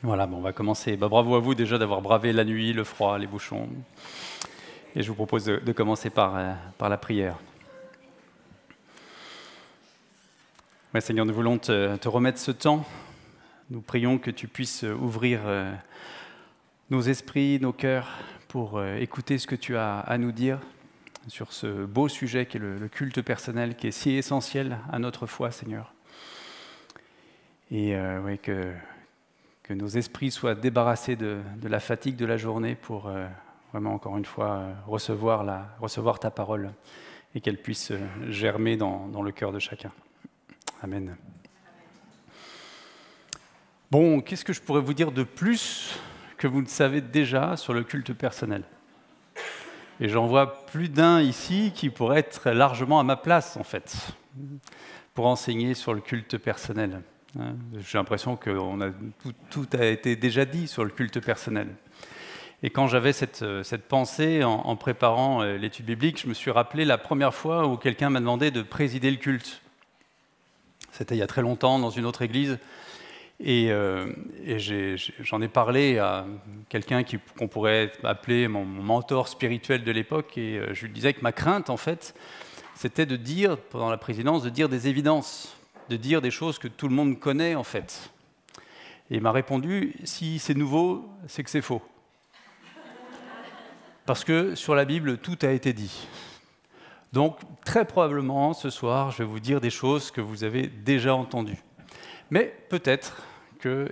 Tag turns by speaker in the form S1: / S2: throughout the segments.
S1: Voilà, bon, on va commencer. Bravo à vous déjà d'avoir bravé la nuit, le froid, les bouchons. Et je vous propose de commencer par la prière. Ouais, Seigneur, nous voulons te remettre ce temps. Nous prions que tu puisses ouvrir nos esprits, nos cœurs, pour écouter ce que tu as à nous dire sur ce beau sujet qui est le culte personnel, qui est si essentiel à notre foi, Seigneur. Et ouais, que nos esprits soient débarrassés de la fatigue de la journée pour vraiment, encore une fois, recevoir ta parole et qu'elle puisse germer dans le cœur de chacun. Amen. Bon, qu'est-ce que je pourrais vous dire de plus que vous ne savez déjà sur le culte personnel? Et j'en vois plus d'un ici qui pourrait être largement à ma place, en fait, pour enseigner sur le culte personnel. J'ai l'impression que tout a été déjà dit sur le culte personnel. Et quand j'avais cette pensée en préparant l'étude biblique, je me suis rappelé la première fois où quelqu'un m'a demandé de présider le culte. C'était il y a très longtemps, dans une autre église. Et j'en ai parlé à quelqu'un qu'on pourrait appeler mon mentor spirituel de l'époque. Et je lui disais que ma crainte, en fait, c'était de dire, pendant la présidence, de dire des évidences, de dire des choses que tout le monde connaît, en fait. Et il m'a répondu, si c'est nouveau, c'est que c'est faux. Parce que sur la Bible, tout a été dit. Donc, très probablement, ce soir, je vais vous dire des choses que vous avez déjà entendues. Mais peut-être que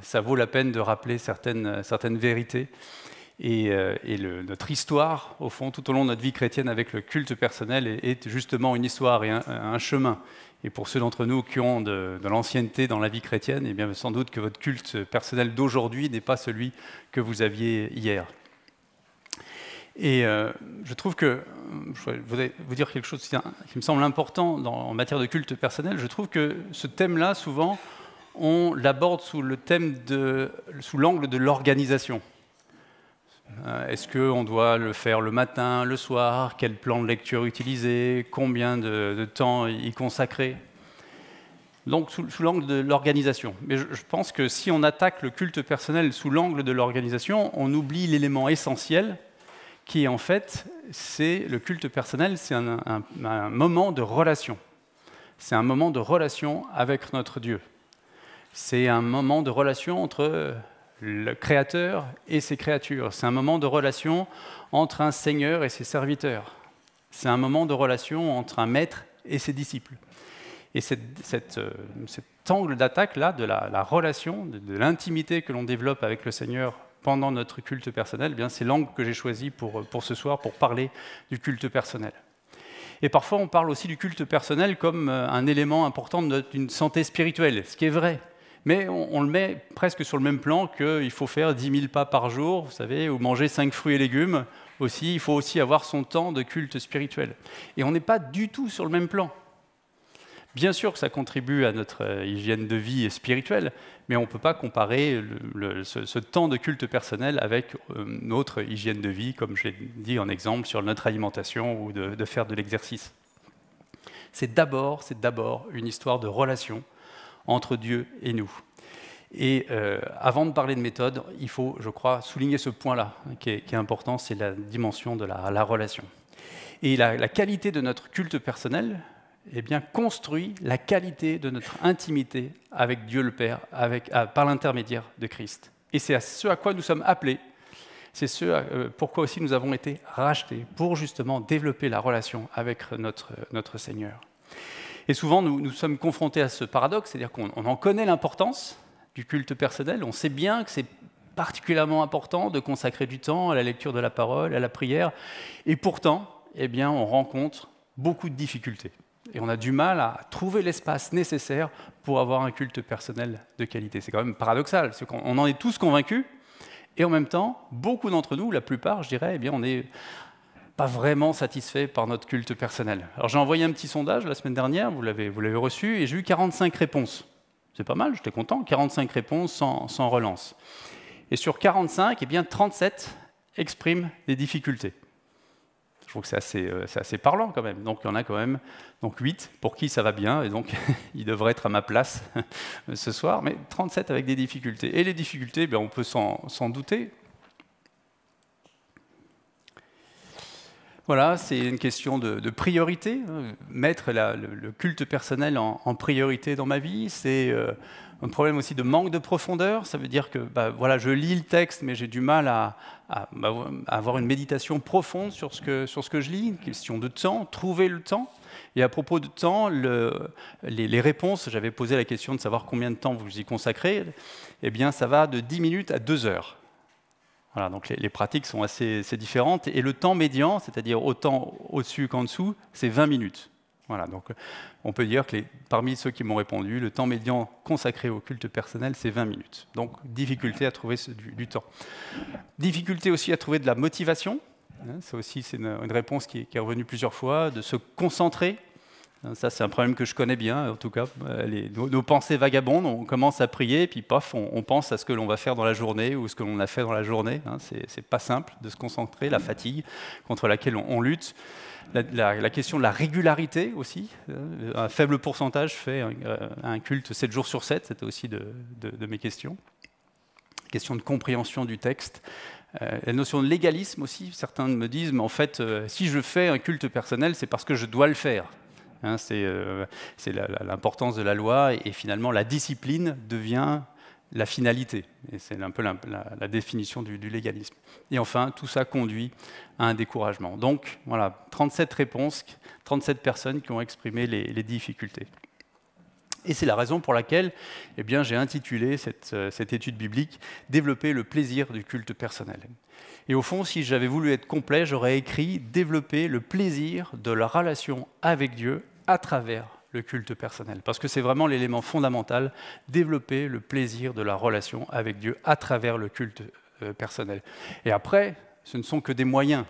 S1: ça vaut la peine de rappeler certaines vérités. Et notre histoire, au fond, tout au long de notre vie chrétienne avec le culte personnel est justement une histoire et un chemin. Et pour ceux d'entre nous qui ont de l'ancienneté dans la vie chrétienne, eh bien, sans doute que votre culte personnel d'aujourd'hui n'est pas celui que vous aviez hier. Et je trouve que, je voudrais vous dire quelque chose qui me semble important en matière de culte personnel. Je trouve que ce thème-là, souvent, on l'aborde sous l'angle de l'organisation. Est-ce qu'on doit le faire le matin, le soir? Quel plan de lecture utiliser? Combien de temps y consacrer? Donc, sous l'angle de l'organisation. Mais je pense que si on attaque le culte personnel sous l'angle de l'organisation, on oublie l'élément essentiel qui, en fait, c'est le culte personnel, c'est un moment de relation. C'est un moment de relation avec notre Dieu. C'est un moment de relation entre le Créateur et ses créatures. C'est un moment de relation entre un Seigneur et ses serviteurs. C'est un moment de relation entre un maître et ses disciples. Et cet angle d'attaque-là, de la relation, de l'intimité que l'on développe avec le Seigneur pendant notre culte personnel, c'est l'angle que j'ai choisi pour ce soir, pour parler du culte personnel. Et parfois, on parle aussi du culte personnel comme un élément important d'une santé spirituelle, ce qui est vrai. Mais on le met presque sur le même plan qu'il faut faire 10 000 pas par jour, vous savez, ou manger 5 fruits et légumes. Aussi, il faut aussi avoir son temps de culte spirituel. Et on n'est pas du tout sur le même plan. Bien sûr que ça contribue à notre hygiène de vie spirituelle, mais on ne peut pas comparer ce temps de culte personnel avec notre hygiène de vie, comme je l'ai dit en exemple, sur notre alimentation ou de faire de l'exercice. C'est d'abord une histoire de relation entre Dieu et nous. Et avant de parler de méthode, il faut, je crois, souligner ce point-là, qui est important, c'est la dimension de la relation. Et la qualité de notre culte personnel, construit la qualité de notre intimité avec Dieu le Père, par l'intermédiaire de Christ. Et c'est ce à quoi nous sommes appelés, c'est pourquoi aussi nous avons été rachetés, pour justement développer la relation avec notre Seigneur. Et souvent, nous sommes confrontés à ce paradoxe, c'est-à-dire qu'on en connaît l'importance du culte personnel, on sait bien que c'est particulièrement important de consacrer du temps à la lecture de la parole, à la prière, et pourtant, on rencontre beaucoup de difficultés. Et on a du mal à trouver l'espace nécessaire pour avoir un culte personnel de qualité. C'est quand même paradoxal, c'est qu'on en est tous convaincus, et en même temps, beaucoup d'entre nous, la plupart, je dirais, on n'est pas vraiment satisfait par notre culte personnel. Alors j'ai envoyé un petit sondage la semaine dernière, vous l'avez reçu, et j'ai eu 45 réponses. C'est pas mal, j'étais content, 45 réponses sans relance. Et sur 45, 37 expriment des difficultés. Je trouve que c'est assez parlant quand même. Donc il y en a quand même 8 pour qui ça va bien, et donc ils devraient être à ma place ce soir, mais 37 avec des difficultés. Et les difficultés, bien, on peut s'en douter. Voilà, c'est une question de priorité. Mettre le culte personnel en priorité dans ma vie, c'est un problème aussi de manque de profondeur. Ça veut dire que voilà, je lis le texte, mais j'ai du mal à avoir une méditation profonde sur ce que je lis. Une question de temps, trouver le temps. Et à propos de temps, les réponses, j'avais posé la question de savoir combien de temps vous y consacrez, eh bien ça va de 10 minutes à 2 heures. Voilà, donc les pratiques sont assez différentes. Et le temps médian, c'est-à-dire autant au-dessus qu'en dessous, c'est 20 minutes. Voilà, donc on peut dire que parmi ceux qui m'ont répondu, le temps médian consacré au culte personnel, c'est 20 minutes. Donc, difficulté à trouver du temps. Difficulté aussi à trouver de la motivation. Ça aussi, c'est une réponse qui est revenue plusieurs fois, de se concentrer. Ça, c'est un problème que je connais bien, en tout cas. Nos pensées vagabondent, on commence à prier, puis paf, on pense à ce que l'on va faire dans la journée ou ce que l'on a fait dans la journée. C'est pas simple de se concentrer, la fatigue contre laquelle on lutte. La question de la régularité aussi. Un faible pourcentage fait un culte 7 jours sur 7, c'était aussi de mes questions. Question de compréhension du texte. La notion de légalisme aussi, certains me disent, mais en fait, si je fais un culte personnel, c'est parce que je dois le faire. C'est l'importance de la loi, et finalement la discipline devient la finalité. Et c'est un peu la définition du légalisme. Et enfin, tout ça conduit à un découragement. Donc voilà, 37 réponses, 37 personnes qui ont exprimé les difficultés. Et c'est la raison pour laquelle j'ai intitulé cette étude biblique « Développer le plaisir du culte personnel ». Et au fond, si j'avais voulu être complet, j'aurais écrit « Développer le plaisir de la relation avec Dieu à travers le culte personnel ». Parce que c'est vraiment l'élément fondamental, développer le plaisir de la relation avec Dieu à travers le culte personnel. Et après, ce ne sont que des moyens.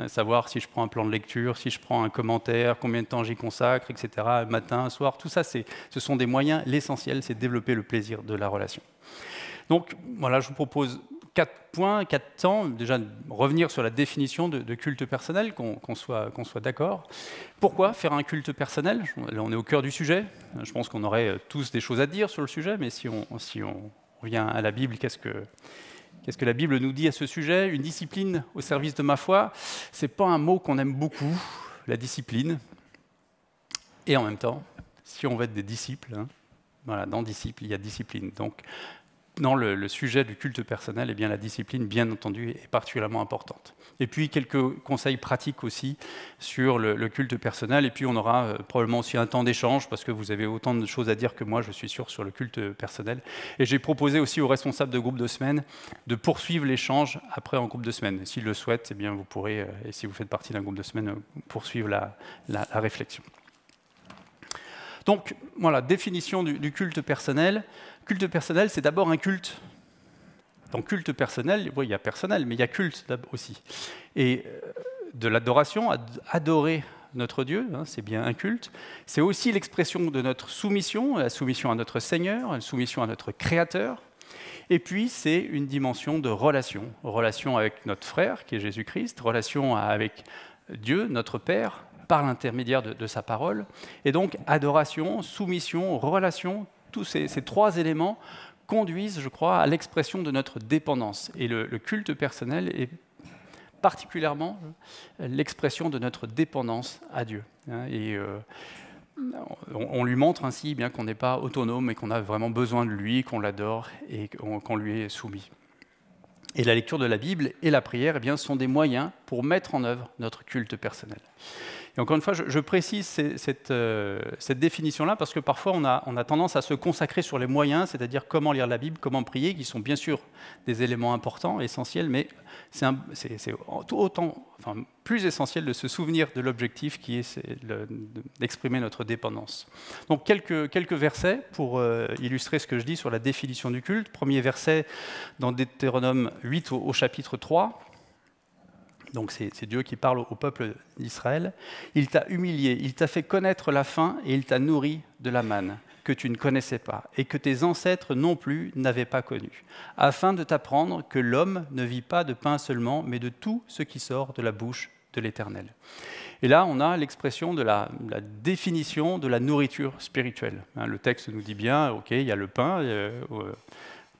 S1: Savoir si je prends un plan de lecture, si je prends un commentaire, combien de temps j'y consacre, etc., matin, soir, tout ça, ce sont des moyens. L'essentiel, c'est développer le plaisir de la relation. Donc, voilà, je vous propose 4 points, 4 temps. Déjà, revenir sur la définition de culte personnel, qu'on soit d'accord. Pourquoi faire un culte personnel? Là, on est au cœur du sujet. Je pense qu'on aurait tous des choses à dire sur le sujet, mais si on revient à la Bible, qu'est-ce que la Bible nous dit à ce sujet? Une discipline au service de ma foi, ce n'est pas un mot qu'on aime beaucoup, la discipline. Et en même temps, si on veut être des disciples, voilà, dans disciple, il y a discipline. Donc, dans le sujet du culte personnel, eh bien, la discipline, bien entendu, est particulièrement importante. Et puis, quelques conseils pratiques aussi sur le culte personnel. Et puis, on aura probablement aussi un temps d'échange, parce que vous avez autant de choses à dire que moi, je suis sûr, sur le culte personnel. Et j'ai proposé aussi aux responsables de groupe de semaine de poursuivre l'échange après en groupe de semaine. S'ils le souhaitent, eh bien, vous pourrez, et si vous faites partie d'un groupe de semaine, poursuivre la réflexion. Donc, voilà, définition du culte personnel. Culte personnel, c'est d'abord un culte. Dans culte personnel, oui, il y a personnel, mais il y a culte aussi. Et de l'adoration, adorer notre Dieu, c'est bien un culte. C'est aussi l'expression de notre soumission, la soumission à notre Seigneur, la soumission à notre Créateur. Et puis, c'est une dimension de relation. Relation avec notre frère, qui est Jésus-Christ, relation avec Dieu, notre Père, par l'intermédiaire de sa parole. Et donc, adoration, soumission, relation, tous ces 3 éléments conduisent, je crois, à l'expression de notre dépendance. Et le culte personnel est particulièrement l'expression de notre dépendance à Dieu. Et on lui montre ainsi bien qu'on n'est pas autonome et qu'on a vraiment besoin de lui, qu'on l'adore et qu'on lui est soumis. Et la lecture de la Bible et la prière, eh bien, sont des moyens pour mettre en œuvre notre culte personnel. Et encore une fois, je précise cette définition-là parce que parfois on a tendance à se consacrer sur les moyens, c'est-à-dire comment lire la Bible, comment prier, qui sont bien sûr des éléments importants, essentiels, mais c'est plus essentiel de se souvenir de l'objectif qui est d'exprimer notre dépendance. Donc quelques versets pour illustrer ce que je dis sur la définition du culte. Premier verset dans Deutéronome 8 au chapitre 3. Donc c'est Dieu qui parle au peuple d'Israël. « Il t'a humilié, il t'a fait connaître la faim et il t'a nourri de la manne que tu ne connaissais pas et que tes ancêtres non plus n'avaient pas connu, afin de t'apprendre que l'homme ne vit pas de pain seulement, mais de tout ce qui sort de la bouche de l'Éternel. Et là, on a l'expression de la définition de la nourriture spirituelle. Le texte nous dit bien, ok, il y a le pain,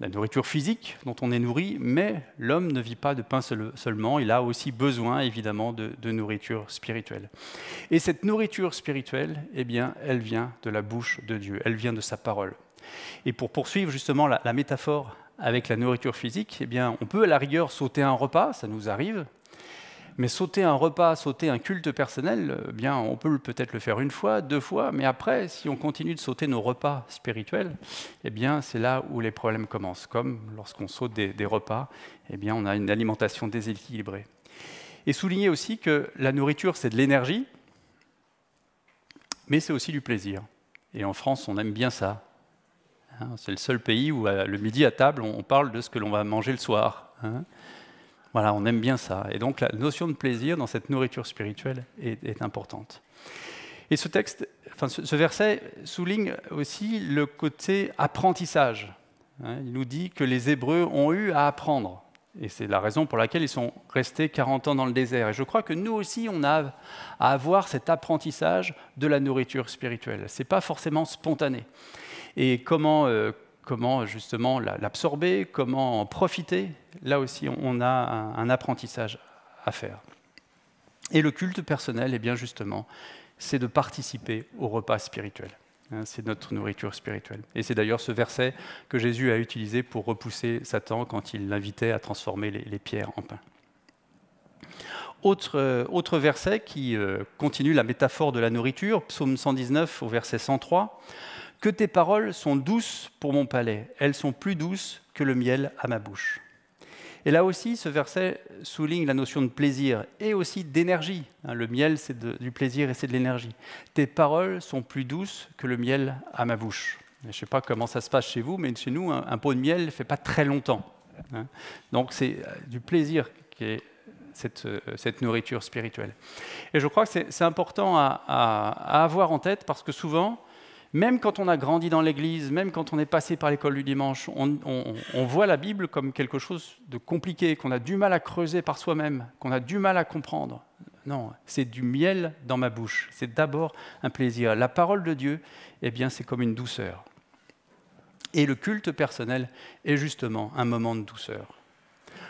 S1: la nourriture physique dont on est nourri, mais l'homme ne vit pas de pain seulement, il a aussi besoin évidemment de nourriture spirituelle. Et cette nourriture spirituelle, eh bien, elle vient de la bouche de Dieu, elle vient de sa parole. Et pour poursuivre justement la métaphore avec la nourriture physique, eh bien, on peut à la rigueur sauter un repas, ça nous arrive, mais sauter un repas, sauter un culte personnel, eh bien, on peut peut-être le faire une fois, 2 fois, mais après, si on continue de sauter nos repas spirituels, eh bien, c'est là où les problèmes commencent. Comme lorsqu'on saute des repas, eh bien, on a une alimentation déséquilibrée. Et souligner aussi que la nourriture, c'est de l'énergie, mais c'est aussi du plaisir. Et en France, on aime bien ça. C'est le seul pays où, le midi à table, on parle de ce que l'on va manger le soir. Voilà, on aime bien ça. Et donc, la notion de plaisir dans cette nourriture spirituelle est importante. Et ce verset souligne aussi le côté apprentissage. Il nous dit que les Hébreux ont eu à apprendre. Et c'est la raison pour laquelle ils sont restés 40 ans dans le désert. Et je crois que nous aussi, on a à avoir cet apprentissage de la nourriture spirituelle. Ce n'est pas forcément spontané. Et comment justement l'absorber, comment en profiter, là aussi on a un apprentissage à faire. Et le culte personnel, eh bien justement, c'est de participer au repas spirituel. C'est notre nourriture spirituelle. Et c'est d'ailleurs ce verset que Jésus a utilisé pour repousser Satan quand il l'invitait à transformer les pierres en pain. Autre verset qui continue la métaphore de la nourriture, psaume 119 au verset 103. « Que tes paroles sont douces pour mon palais, elles sont plus douces que le miel à ma bouche. » Et là aussi, ce verset souligne la notion de plaisir et aussi d'énergie. Le miel, c'est du plaisir et c'est de l'énergie. « Tes paroles sont plus douces que le miel à ma bouche. » Je ne sais pas comment ça se passe chez vous, mais chez nous, un pot de miel ne fait pas très longtemps. Donc c'est du plaisir qui est cette nourriture spirituelle. Et je crois que c'est important à avoir en tête parce que souvent, même quand on a grandi dans l'Église, même quand on est passé par l'école du dimanche, on voit la Bible comme quelque chose de compliqué, qu'on a du mal à creuser par soi-même, qu'on a du mal à comprendre. Non, c'est du miel dans ma bouche. C'est d'abord un plaisir. La parole de Dieu, eh bien, c'est comme une douceur. Et le culte personnel est justement un moment de douceur.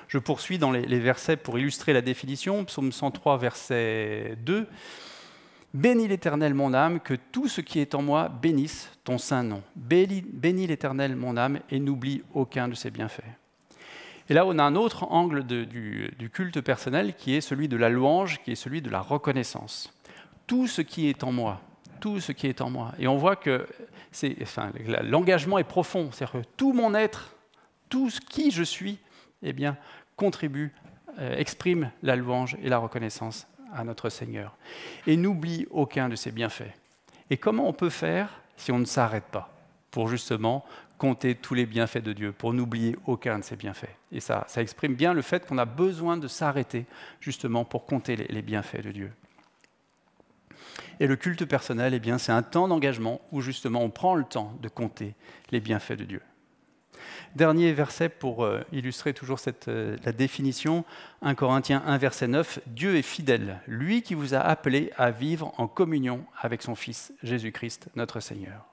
S1: Je poursuis dans les versets pour illustrer la définition. Psaume 103, verset 2. Bénis l'Éternel, mon âme, que tout ce qui est en moi bénisse ton saint nom. Bénis l'Éternel, mon âme, et n'oublie aucun de ses bienfaits. Et là, on a un autre angle du culte personnel qui est celui de la louange, qui est celui de la reconnaissance. Tout ce qui est en moi, tout ce qui est en moi. Et on voit que l'engagement est profond, c'est-à-dire que tout mon être, tout ce qui je suis, eh bien, contribue, exprime la louange et la reconnaissance à notre Seigneur. Et n'oublie aucun de ses bienfaits. Et comment on peut faire si on ne s'arrête pas pour justement compter tous les bienfaits de Dieu, pour n'oublier aucun de ses bienfaits? Et ça exprime bien le fait qu'on a besoin de s'arrêter justement pour compter les bienfaits de Dieu. Et le culte personnel, eh bien, c'est un temps d'engagement où justement on prend le temps de compter les bienfaits de Dieu. Dernier verset pour illustrer toujours la définition, 1 Corinthiens 1, verset 9, « Dieu est fidèle, lui qui vous a appelé à vivre en communion avec son Fils Jésus-Christ, notre Seigneur. »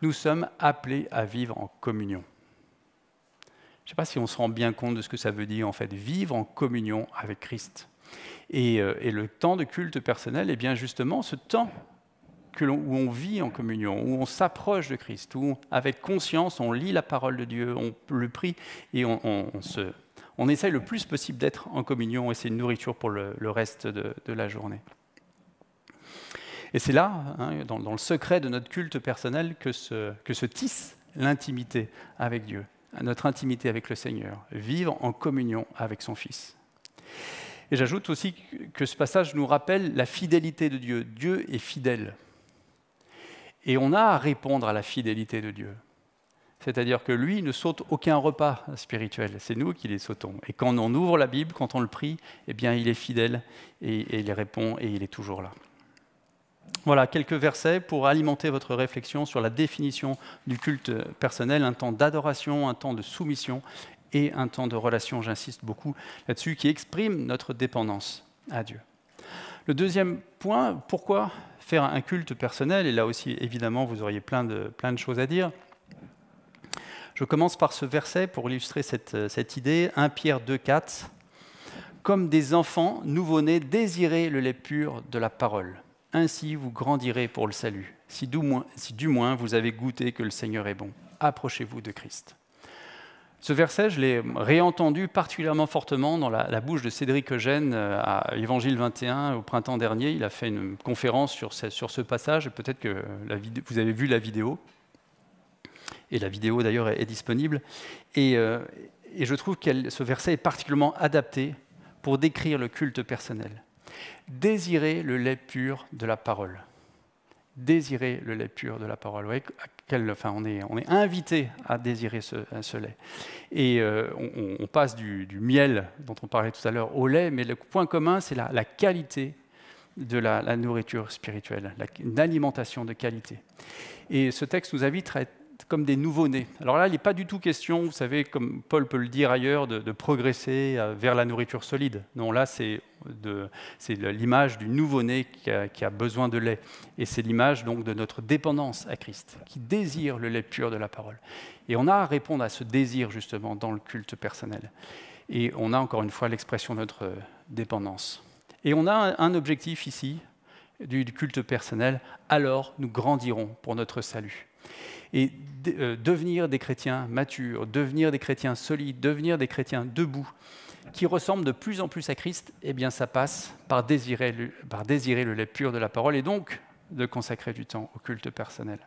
S1: Nous sommes appelés à vivre en communion. Je ne sais pas si on se rend bien compte de ce que ça veut dire, en fait, vivre en communion avec Christ. Et le temps de culte personnel est bien justement ce temps où on vit en communion, où on s'approche de Christ, où avec conscience on lit la parole de Dieu, on le prie et on essaye le plus possible d'être en communion et c'est une nourriture pour le reste de la journée. Et c'est là, dans le secret de notre culte personnel, que se tisse l'intimité avec Dieu, notre intimité avec le Seigneur, vivre en communion avec son Fils. Et j'ajoute aussi que ce passage nous rappelle la fidélité de Dieu. Dieu est fidèle. Et on a à répondre à la fidélité de Dieu. C'est-à-dire que lui ne saute aucun repas spirituel, c'est nous qui les sautons. Et quand on ouvre la Bible, quand on le prie, eh bien il est fidèle et il répond et il est toujours là. Voilà quelques versets pour alimenter votre réflexion sur la définition du culte personnel, un temps d'adoration, un temps de soumission et un temps de relation, j'insiste beaucoup là-dessus, qui exprime notre dépendance à Dieu. Le deuxième point, pourquoi faire un culte personnel? Et là aussi, évidemment, vous auriez plein de choses à dire. Je commence par ce verset pour illustrer cette idée, 1 Pierre 2,4. « Comme des enfants nouveau-nés, désirez le lait pur de la parole. Ainsi vous grandirez pour le salut. Si du moins vous avez goûté que le Seigneur est bon, approchez-vous de Christ. » Ce verset, je l'ai réentendu particulièrement fortement dans la bouche de Cédric Eugène à Évangile 21 au printemps dernier. Il a fait une conférence sur ce passage, peut-être que vous avez vu la vidéo. Et la vidéo d'ailleurs est disponible. Et je trouve que ce verset est particulièrement adapté pour décrire le culte personnel. Désirer le lait pur de la parole. Désirer le lait pur de la parole. Vous voyez, on est invité à désirer ce lait. Et on passe du miel dont on parlait tout à l'heure au lait, mais le point commun, c'est la qualité de la nourriture spirituelle, une alimentation de qualité. Et ce texte nous invite à être comme des nouveau-nés. Alors là, il n'est pas du tout question, vous savez, comme Paul peut le dire ailleurs, de progresser vers la nourriture solide. Non, là, c'est l'image du nouveau-né qui a besoin de lait. Et c'est l'image donc de notre dépendance à Christ, qui désire le lait pur de la parole. Et on a à répondre à ce désir, justement, dans le culte personnel. Et on a, encore une fois, l'expression de notre dépendance. Et on a un objectif ici, du culte personnel, alors nous grandirons pour notre salut. Et devenir des chrétiens matures, devenir des chrétiens solides, devenir des chrétiens debout, qui ressemblent de plus en plus à Christ, eh bien ça passe par désirer le lait pur de la parole et donc de consacrer du temps au culte personnel.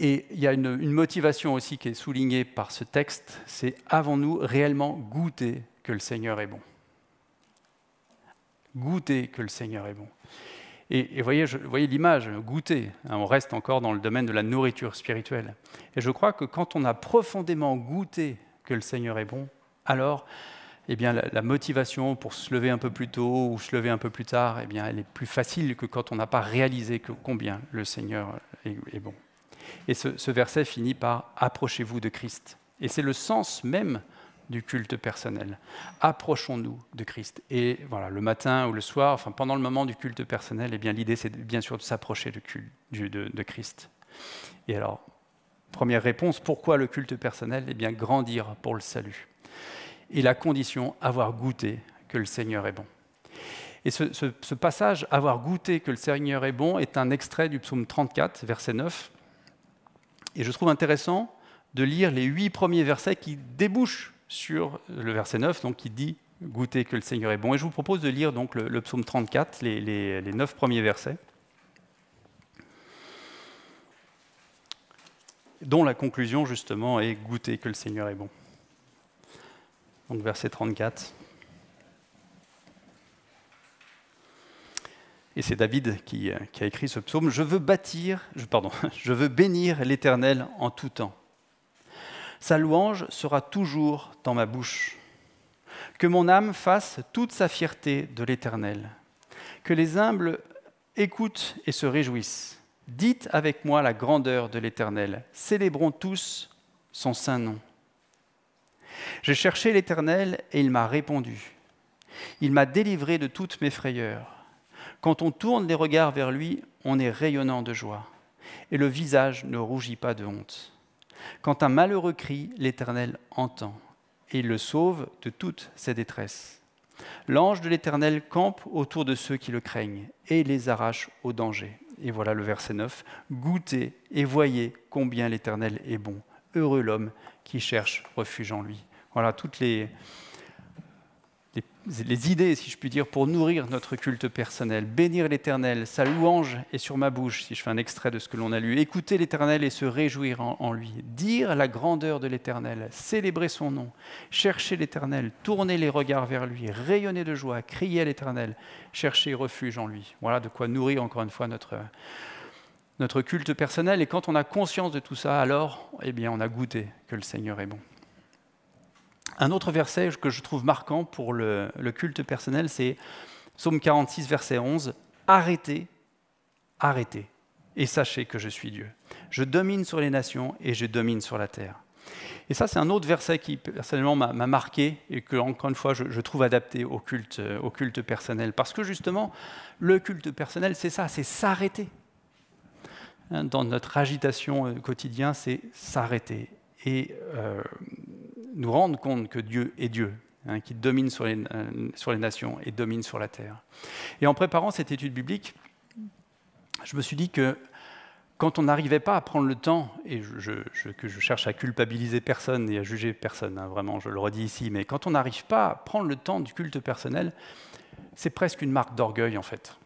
S1: Et il y a une motivation aussi qui est soulignée par ce texte, c'est « avons-nous réellement goûté que le Seigneur est bon ?» Goûter que le Seigneur est bon. Et voyez l'image, goûter, hein, on reste encore dans le domaine de la nourriture spirituelle. Et je crois que quand on a profondément goûté que le Seigneur est bon, alors eh bien, la motivation pour se lever un peu plus tôt ou se lever un peu plus tard, eh bien, elle est plus facile que quand on n'a pas réalisé combien le Seigneur est bon. Et ce verset finit par « approchez-vous de Christ ». Et c'est le sens même du culte personnel. Approchons-nous de Christ. Et voilà, le matin ou le soir, enfin pendant le moment du culte personnel, eh bien l'idée c'est bien sûr de s'approcher de Christ. Et alors, première réponse, pourquoi le culte personnel? Eh bien grandir pour le salut. Et la condition, avoir goûté que le Seigneur est bon. Et ce passage, avoir goûté que le Seigneur est bon, est un extrait du psaume 34, verset 9. Et je trouve intéressant de lire les 8 premiers versets qui débouchent sur le verset 9, donc, qui dit « Goûtez que le Seigneur est bon ». Et je vous propose de lire donc, le psaume 34, les 9 premiers versets, dont la conclusion, justement, est « Goûtez que le Seigneur est bon ». Donc, verset 34. Et c'est David qui a écrit ce psaume. « Je veux bénir l'Éternel en tout temps. Sa louange sera toujours dans ma bouche. Que mon âme fasse toute sa fierté de l'Éternel. Que les humbles écoutent et se réjouissent. Dites avec moi la grandeur de l'Éternel. Célébrons tous son saint nom. J'ai cherché l'Éternel et il m'a répondu. Il m'a délivré de toutes mes frayeurs. Quand on tourne les regards vers lui, on est rayonnant de joie. Et le visage ne rougit pas de honte. Quand un malheureux crie, l'Éternel entend, et il le sauve de toutes ses détresses. L'ange de l'Éternel campe autour de ceux qui le craignent, et les arrache au danger. Et voilà le verset 9. Goûtez et voyez combien l'Éternel est bon. Heureux l'homme qui cherche refuge en lui. Voilà toutes les idées, si je puis dire, pour nourrir notre culte personnel. Bénir l'Éternel, sa louange est sur ma bouche, si je fais un extrait de ce que l'on a lu. Écouter l'Éternel et se réjouir en lui. Dire la grandeur de l'Éternel, célébrer son nom, chercher l'Éternel, tourner les regards vers lui, rayonner de joie, crier à l'Éternel, chercher refuge en lui. Voilà de quoi nourrir encore une fois notre culte personnel. Et quand on a conscience de tout ça, alors, eh bien, on a goûté que le Seigneur est bon. Un autre verset que je trouve marquant pour le culte personnel, c'est Psaume 46, verset 11. « Arrêtez, arrêtez, et sachez que je suis Dieu. Je domine sur les nations et je domine sur la terre. Et ça, c'est un autre verset qui, personnellement, m'a marqué et que, encore une fois, je trouve adapté au culte personnel. Parce que, justement, le culte personnel, c'est ça, c'est s'arrêter. Dans notre agitation quotidienne, c'est s'arrêter et nous rendre compte que Dieu est Dieu, qui domine sur les nations et domine sur la terre. Et en préparant cette étude biblique, je me suis dit que quand on n'arrivait pas à prendre le temps, et que je cherche à culpabiliser personne et à juger personne, vraiment, je le redis ici, mais quand on n'arrive pas à prendre le temps du culte personnel, c'est presque une marque d'orgueil, en fait.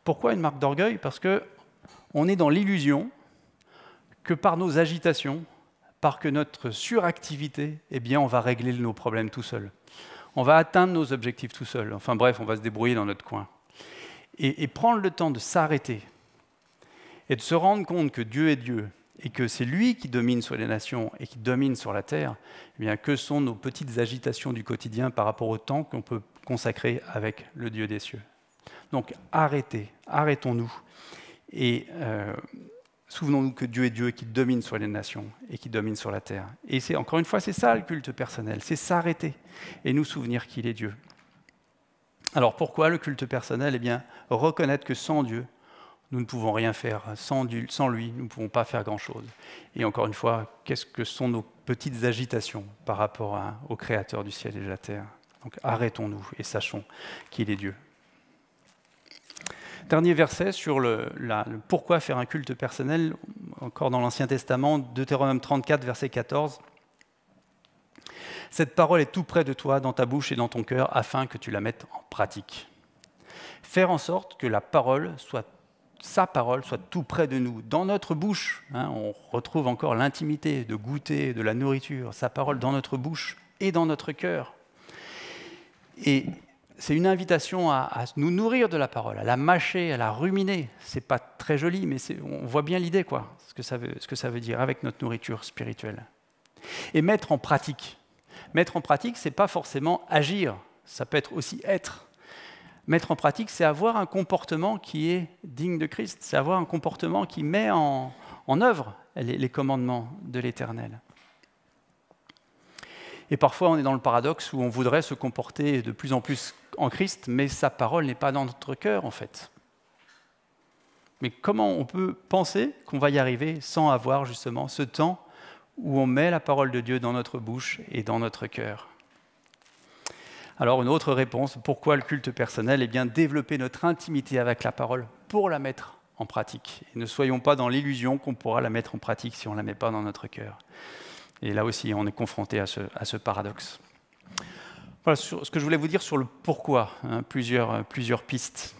S1: Pourquoi une marque d'orgueil? Parce qu'on est dans l'illusion que par nos agitations, par que notre suractivité, eh bien, on va régler nos problèmes tout seul. On va atteindre nos objectifs tout seul. Enfin bref, on va se débrouiller dans notre coin. Et prendre le temps de s'arrêter et de se rendre compte que Dieu est Dieu et que c'est lui qui domine sur les nations et qui domine sur la terre, eh bien, que sont nos petites agitations du quotidien par rapport au temps qu'on peut consacrer avec le Dieu des cieux. Donc arrêtons-nous et souvenons-nous que Dieu est Dieu qui domine sur les nations et qui domine sur la terre. Et encore une fois, c'est ça le culte personnel, c'est s'arrêter et nous souvenir qu'il est Dieu. Alors pourquoi le culte personnel? Eh bien, reconnaître que sans Dieu, nous ne pouvons rien faire. Sans lui, nous ne pouvons pas faire grand-chose. Et encore une fois, qu'est-ce que sont nos petites agitations par rapport au Créateur du ciel et de la terre? Donc arrêtons-nous et sachons qu'il est Dieu. Dernier verset sur le pourquoi faire un culte personnel, encore dans l'Ancien Testament, Deutéronome 34, verset 14. « Cette parole est tout près de toi, dans ta bouche et dans ton cœur, afin que tu la mettes en pratique. » Faire en sorte que sa parole soit tout près de nous, dans notre bouche. On retrouve encore l'intimité de goûter de la nourriture, sa parole dans notre bouche et dans notre cœur. Et c'est une invitation à nous nourrir de la parole, à la mâcher, à la ruminer. C'est pas très joli, mais on voit bien l'idée, quoi, ce que ça veut dire avec notre nourriture spirituelle. Et mettre en pratique. Mettre en pratique, c'est pas forcément agir, ça peut être aussi être. Mettre en pratique, c'est avoir un comportement qui est digne de Christ, c'est avoir un comportement qui met en œuvre les commandements de l'Éternel. Et parfois, on est dans le paradoxe où on voudrait se comporter de plus en plus en Christ, mais sa parole n'est pas dans notre cœur, en fait. Mais comment on peut penser qu'on va y arriver sans avoir justement ce temps où on met la parole de Dieu dans notre bouche et dans notre cœur? Alors, une autre réponse, pourquoi le culte personnel? Eh bien, développer notre intimité avec la parole pour la mettre en pratique. Et ne soyons pas dans l'illusion qu'on pourra la mettre en pratique si on ne la met pas dans notre cœur. Et là aussi, on est confronté à ce paradoxe. Voilà ce que je voulais vous dire sur le pourquoi, plusieurs pistes.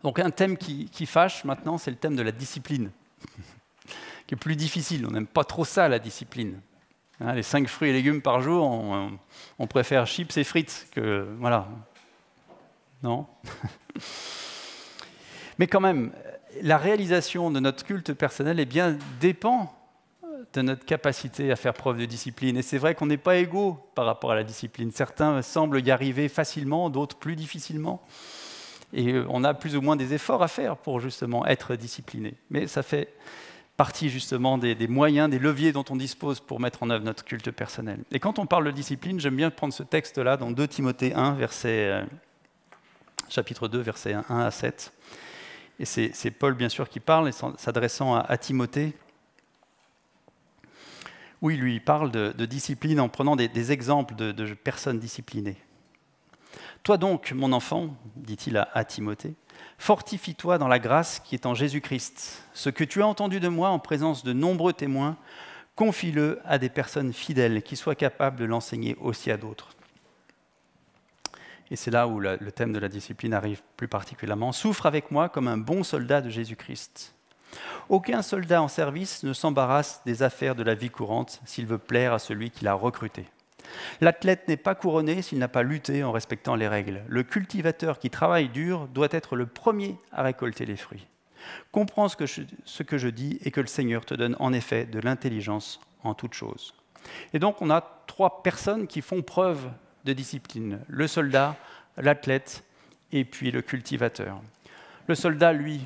S1: Donc un thème qui fâche maintenant, c'est le thème de la discipline, qui est plus difficile. On n'aime pas trop ça, la discipline. Les 5 fruits et légumes par jour, on préfère chips et frites que... Voilà. Non. Mais quand même, la réalisation de notre culte personnel dépend de notre capacité à faire preuve de discipline. Et c'est vrai qu'on n'est pas égaux par rapport à la discipline. Certains semblent y arriver facilement, d'autres plus difficilement. Et on a plus ou moins des efforts à faire pour justement être discipliné. Mais ça fait partie justement des moyens, des leviers dont on dispose pour mettre en œuvre notre culte personnel. Et quand on parle de discipline, j'aime bien prendre ce texte-là dans 2 Timothée 1, chapitre 2, versets 1 à 7. Et c'est Paul, bien sûr, qui parle, et s'adressant à Timothée, où il lui parle de discipline en prenant des exemples de personnes disciplinées. « Toi donc, mon enfant, dit-il à Timothée, fortifie-toi dans la grâce qui est en Jésus-Christ. Ce que tu as entendu de moi en présence de nombreux témoins, confie-le à des personnes fidèles qui soient capables de l'enseigner aussi à d'autres. » Et c'est là où le thème de la discipline arrive plus particulièrement. « Souffre avec moi comme un bon soldat de Jésus-Christ. Aucun soldat en service ne s'embarrasse des affaires de la vie courante s'il veut plaire à celui qui l'a recruté. L'athlète n'est pas couronné s'il n'a pas lutté en respectant les règles. Le cultivateur qui travaille dur doit être le premier à récolter les fruits. Comprends ce que je dis et que le Seigneur te donne en effet de l'intelligence en toutes choses. » Et donc on a 3 personnes qui font preuve de discipline. Le soldat, l'athlète et puis le cultivateur. Le soldat, lui,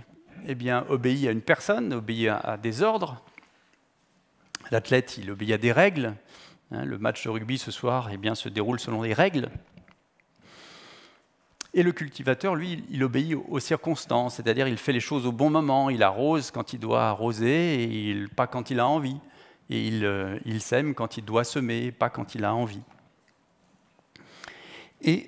S1: obéit à une personne, obéit à des ordres. L'athlète, il obéit à des règles. Le match de rugby ce soir se déroule selon les règles. Et le cultivateur, lui, il obéit aux circonstances, c'est-à-dire il fait les choses au bon moment, il arrose quand il doit arroser, et pas quand il a envie. Et il sème quand il doit semer, pas quand il a envie. Et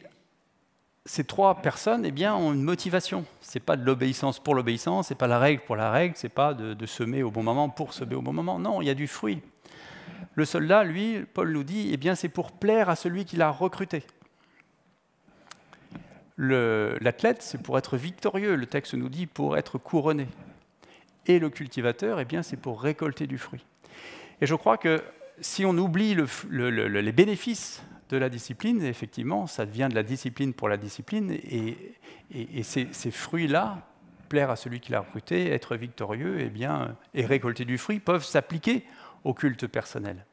S1: ces trois personnes ont une motivation. Ce n'est pas de l'obéissance pour l'obéissance, ce n'est pas la règle pour la règle, ce n'est pas de semer au bon moment pour semer au bon moment. Non, il y a du fruit. Le soldat, lui, Paul nous dit, c'est pour plaire à celui qui l'a recruté. L'athlète, c'est pour être victorieux, le texte nous dit pour être couronné. Et le cultivateur, c'est pour récolter du fruit. Et je crois que si on oublie les bénéfices de la discipline, effectivement, ça devient de la discipline pour la discipline, et ces fruits-là, plaire à celui qui l'a recruté, être victorieux, et récolter du fruit, peuvent s'appliquer au culte personnel.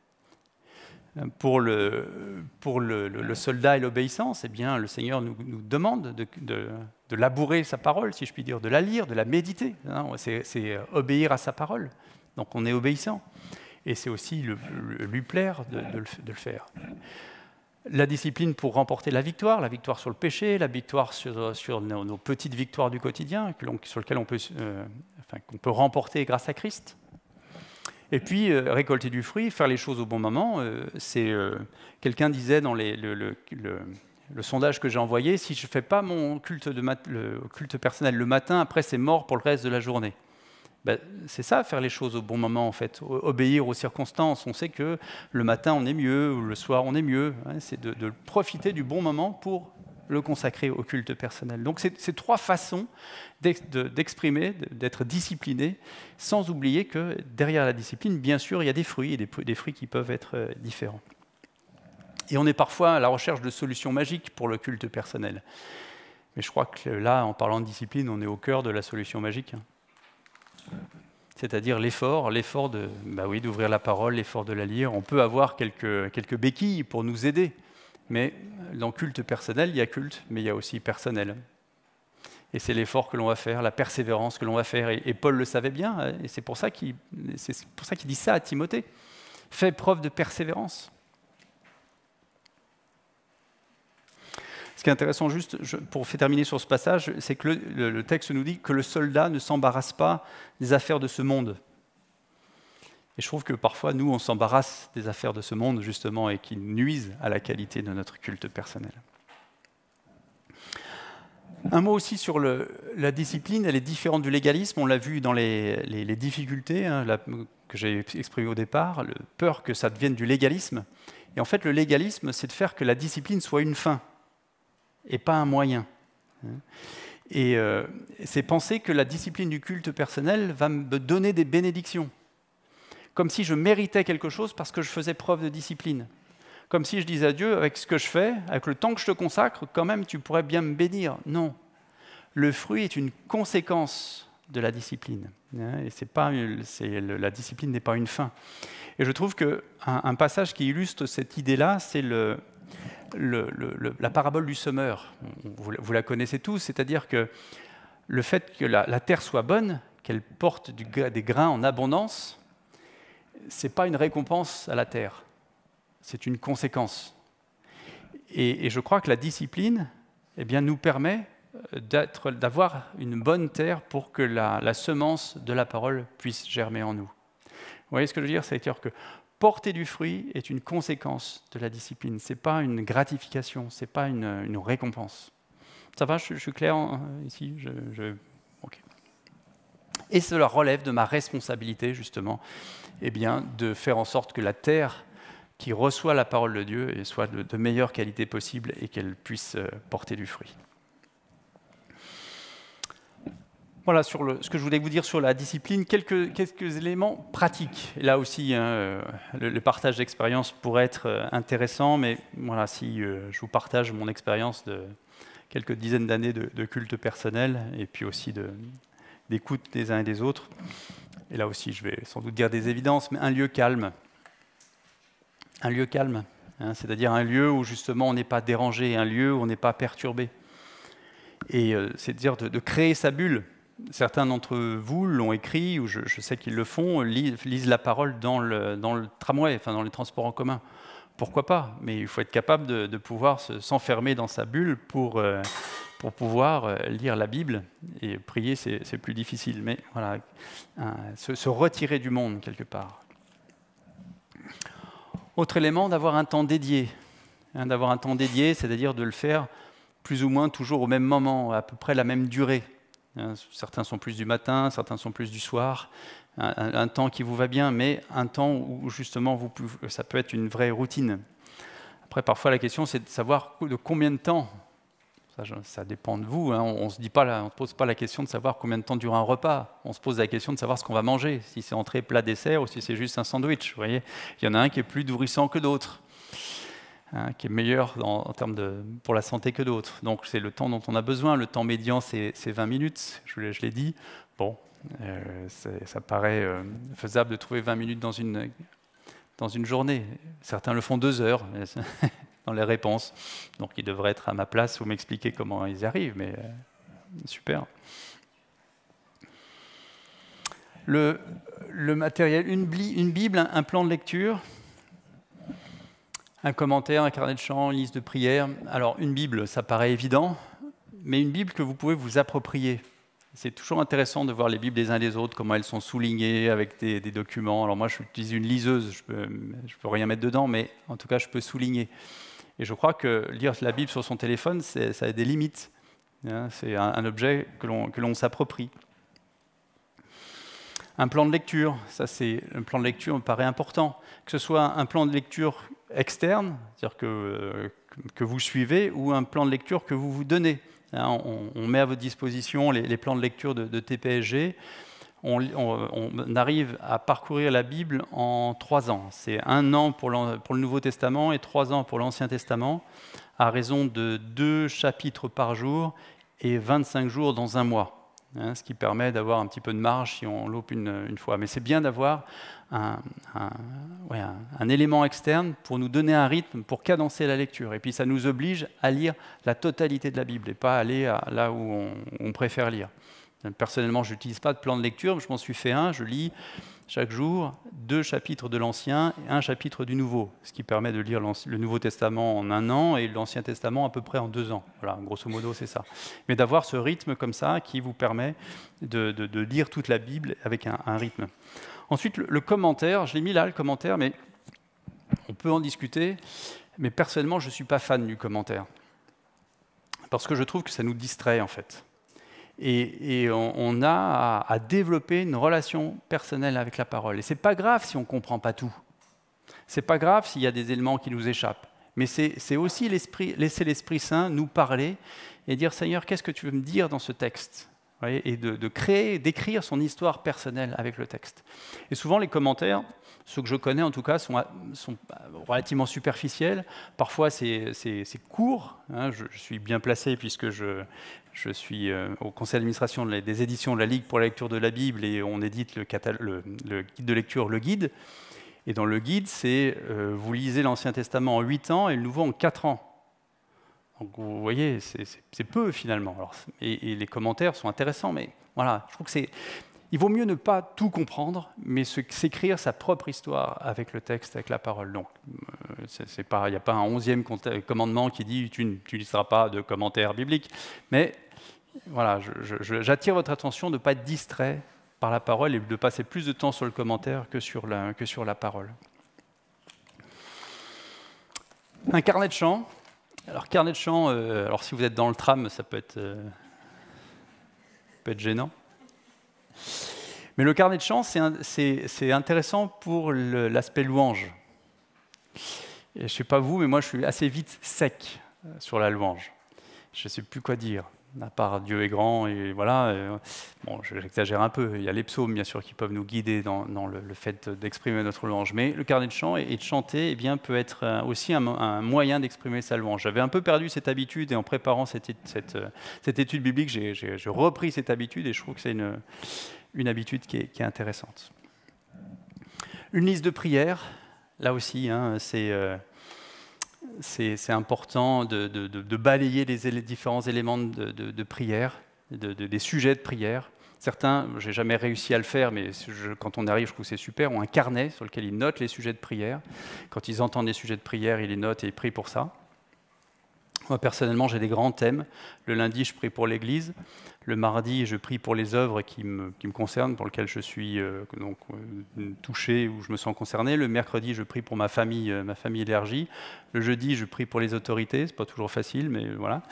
S1: Pour le soldat et l'obéissance, le Seigneur nous demande de labourer sa parole, si je puis dire, de la lire, de la méditer. C'est obéir à sa parole. Donc on est obéissant. Et c'est aussi lui plaire de le faire. La discipline pour remporter la victoire sur le péché, la victoire sur nos petites victoires du quotidien, sur lesquelles qu'on peut remporter grâce à Christ. Et puis, récolter du fruit, faire les choses au bon moment, quelqu'un disait dans le sondage que j'ai envoyé, si je ne fais pas mon culte personnel le matin, après c'est mort pour le reste de la journée. C'est ça, faire les choses au bon moment, en fait, obéir aux circonstances. On sait que le matin, on est mieux, ou le soir, on est mieux. C'est de profiter du bon moment pour le consacrer au culte personnel. Donc, c'est trois façons d'exprimer, d'être discipliné, sans oublier que derrière la discipline, bien sûr, il y a des fruits, et des fruits qui peuvent être différents. Et on est parfois à la recherche de solutions magiques pour le culte personnel. Mais je crois que là, en parlant de discipline, on est au cœur de la solution magique. C'est-à-dire l'effort d'ouvrir la parole, l'effort de la lire. On peut avoir quelques béquilles pour nous aider, mais dans culte personnel, il y a culte, mais il y a aussi personnel. Et c'est l'effort que l'on va faire, la persévérance que l'on va faire. Et Paul le savait bien, et c'est pour ça qu'il dit ça à Timothée. Fais preuve de persévérance. Ce qui est intéressant, juste pour terminer sur ce passage, c'est que le texte nous dit que le soldat ne s'embarrasse pas des affaires de ce monde. Et je trouve que parfois, nous, on s'embarrasse des affaires de ce monde, justement, et qui nuisent à la qualité de notre culte personnel. Un mot aussi sur la discipline, elle est différente du légalisme. On l'a vu dans les difficultés que j'ai exprimées au départ, la peur que ça devienne du légalisme. Et en fait, le légalisme, c'est de faire que la discipline soit une fin et pas un moyen. Et c'est penser que la discipline du culte personnel va me donner des bénédictions, comme si je méritais quelque chose parce que je faisais preuve de discipline. Comme si je disais à Dieu, avec ce que je fais, avec le temps que je te consacre, quand même, tu pourrais bien me bénir. Non. Le fruit est une conséquence de la discipline. Et la discipline n'est pas une fin. Et je trouve qu'un passage qui illustre cette idée-là, c'est la parabole du semeur. Vous la connaissez tous, c'est-à-dire que le fait que la terre soit bonne, qu'elle porte des grains en abondance, ce n'est pas une récompense à la terre, c'est une conséquence. Et je crois que la discipline nous permet d'avoir une bonne terre pour que la semence de la parole puisse germer en nous. Vous voyez ce que je veux dire ? C'est-à-dire que porter du fruit est une conséquence de la discipline. Ce n'est pas une gratification, ce n'est pas une récompense. Ça va, je suis clair ici Okay. Et cela relève de ma responsabilité, justement, de faire en sorte que la terre qui reçoit la parole de Dieu soit de meilleure qualité possible et qu'elle puisse porter du fruit. Voilà sur ce que je voulais vous dire sur la discipline, quelques éléments pratiques. Et là aussi, le partage d'expérience pourrait être intéressant, mais voilà, si je vous partage mon expérience de quelques dizaines d'années de culte personnel, et puis aussi d'écoute des uns et des autres. Et là aussi, je vais sans doute dire des évidences, mais un lieu calme. Un lieu calme, c'est-à-dire un lieu où justement on n'est pas dérangé, un lieu où on n'est pas perturbé. Et c'est-à-dire de créer sa bulle. certains d'entre vous l'ont écrit, ou je sais qu'ils le font, lisent la parole dans le tramway, enfin dans les transports en commun. Pourquoi pas? Mais il faut être capable de pouvoir s'enfermer dans sa bulle pour pouvoir lire la Bible, et prier, c'est plus difficile. Mais voilà, se retirer du monde quelque part. Autre élément, d'avoir un temps dédié. D'avoir un temps dédié, c'est-à-dire de le faire plus ou moins toujours au même moment, à peu près la même durée. Certains sont plus du matin, certains sont plus du soir. Un temps qui vous va bien, mais un temps où justement ça peut être une vraie routine. Après, parfois la question c'est de savoir de combien de temps. Ça dépend de vous. On ne se pose pas la question de savoir combien de temps dure un repas. On se pose la question de savoir ce qu'on va manger, si c'est entrée, plat, dessert ou si c'est juste un sandwich. Vous voyez, il y en a un qui est plus nourrissant que d'autres, qui est meilleur en termes pour la santé que d'autres. Donc c'est le temps dont on a besoin. Le temps médian, c'est 20 minutes, je l'ai dit. Bon. Ça paraît faisable de trouver 20 minutes dans une journée. Certains le font 2 heures dans les réponses. Donc ils devraient être à ma place ou m'expliquer comment ils y arrivent, mais super. Le matériel, une Bible, un plan de lecture, un commentaire, un carnet de chant, une liste de prières. Alors une Bible, ça paraît évident, mais une Bible que vous pouvez vous approprier. C'est toujours intéressant de voir les Bibles des uns des autres, comment elles sont soulignées avec des documents. Alors moi, j'utilise une liseuse, je peux rien mettre dedans, mais en tout cas, je peux souligner. Et je crois que lire la Bible sur son téléphone, ça a des limites. C'est un objet que l'on s'approprie. Un plan de lecture, un plan de lecture me paraît important. Que ce soit un plan de lecture externe, c'est-à-dire que vous suivez, ou un plan de lecture que vous vous donnez. On met à votre disposition les plans de lecture de TPSG. On arrive à parcourir la Bible en 3 ans. C'est 1 an pour le Nouveau Testament et 3 ans pour l'Ancien Testament, à raison de 2 chapitres par jour et 25 jours dans un mois. Ce qui permet d'avoir un petit peu de marge si on loupe une fois. Mais c'est bien d'avoir un élément externe pour nous donner un rythme, pour cadencer la lecture. Et puis ça nous oblige à lire la totalité de la Bible et pas aller là où on préfère lire. Personnellement, je n'utilise pas de plan de lecture, mais je m'en suis fait un. Je lis chaque jour 2 chapitres de l'Ancien et 1 chapitre du Nouveau, ce qui permet de lire le Nouveau Testament en 1 an et l'Ancien Testament à peu près en 2 ans. Voilà, grosso modo, c'est ça. Mais d'avoir ce rythme comme ça qui vous permet de lire toute la Bible avec un rythme. Ensuite, le commentaire, je l'ai mis là, le commentaire, mais on peut en discuter. Mais personnellement, je ne suis pas fan du commentaire. Parce que je trouve que ça nous distrait, en fait. Et on a à développer une relation personnelle avec la parole. Et ce n'est pas grave si on ne comprend pas tout. Ce n'est pas grave s'il y a des éléments qui nous échappent. Mais c'est aussi laisser l'Esprit Saint nous parler et dire « Seigneur, qu'est-ce que tu veux me dire dans ce texte ?» Et d'écrire son histoire personnelle avec le texte. Et souvent, les commentaires, ceux que je connais en tout cas, sont relativement superficiels. Parfois, c'est court. Je suis bien placé puisque je suis au conseil d'administration des éditions de la Ligue pour la lecture de la Bible et on édite le guide de lecture, le guide. Et dans le guide, vous lisez l'Ancien Testament en 8 ans et le Nouveau en 4 ans. Donc vous voyez, c'est peu finalement. Alors, et les commentaires sont intéressants, mais voilà, je trouve que il vaut mieux ne pas tout comprendre, mais s'écrire sa propre histoire avec le texte, avec la parole. Donc, il n'y a pas un 11e commandement qui dit « tu n'utiliseras pas de commentaires bibliques ». Mais voilà, j'attire votre attention de ne pas être distrait par la parole et de passer plus de temps sur le commentaire que sur la parole. Un carnet de chant. Alors, carnet de chant, alors si vous êtes dans le tram, ça peut être gênant. Mais le carnet de chant, c'est intéressant pour l'aspect louange. Et je ne sais pas vous, mais moi, je suis assez vite sec sur la louange. Je ne sais plus quoi dire, à part Dieu est grand, et voilà. Bon, j'exagère un peu. Il y a les psaumes, bien sûr, qui peuvent nous guider dans le fait d'exprimer notre louange. Mais le carnet de chant et de chanter peut être aussi un moyen d'exprimer sa louange. J'avais un peu perdu cette habitude, et en préparant cette étude biblique, j'ai repris cette habitude, et je trouve que c'est une habitude qui est intéressante. Une liste de prières, là aussi, c'est important de balayer les différents éléments de prière, des sujets de prière. Certains, j'ai jamais réussi à le faire, mais quand on arrive, je trouve que c'est super, ont un carnet sur lequel ils notent les sujets de prière. Quand ils entendent les sujets de prière, ils les notent et ils prient pour ça. Moi, personnellement, j'ai des grands thèmes. Le lundi, je prie pour l'Église. Le mardi, je prie pour les œuvres qui me concernent, pour lesquelles je suis touché ou je me sens concerné. Le mercredi, je prie pour ma famille élargie. Le jeudi, je prie pour les autorités. C'est pas toujours facile, mais voilà.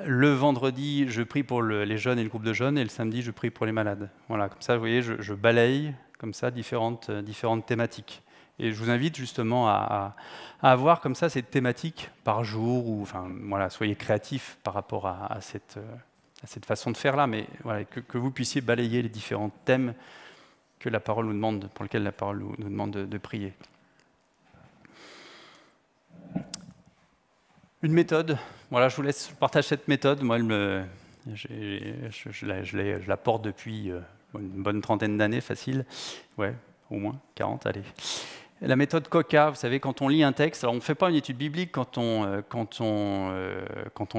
S1: Le vendredi, je prie pour les jeunes et le groupe de jeunes. Et le samedi, je prie pour les malades. Voilà, comme ça, vous voyez, je balaye comme ça différentes thématiques. Et je vous invite justement à avoir comme ça cette thématique par jour, ou enfin voilà, soyez créatifs par rapport à cette façon de faire là, mais voilà, que vous puissiez balayer les différents thèmes que la parole nous demande, pour lesquels la parole nous demande de prier. Une méthode, voilà, je vous laisse partager cette méthode. Moi, je la porte depuis une bonne trentaine d'années, facile, ouais, au moins 40, allez. La méthode COCA, vous savez, quand on lit un texte, alors on ne fait pas une étude biblique quand on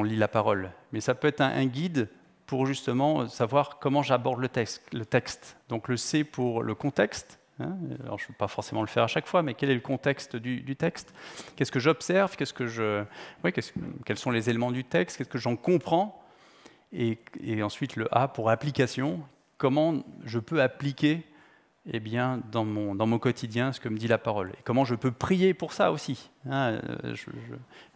S1: lit la parole, mais ça peut être un guide pour justement savoir comment j'aborde le texte. Donc le C pour le contexte, hein, alors je ne vais pas forcément le faire à chaque fois, mais quel est le contexte du texte? Qu'est-ce que j'observe? Quels sont les éléments du texte? Qu'est-ce que j'en comprends? Et ensuite le A pour application, comment je peux appliquer dans mon quotidien ce que me dit la parole. Et comment je peux prier pour ça aussi. Hein, je ne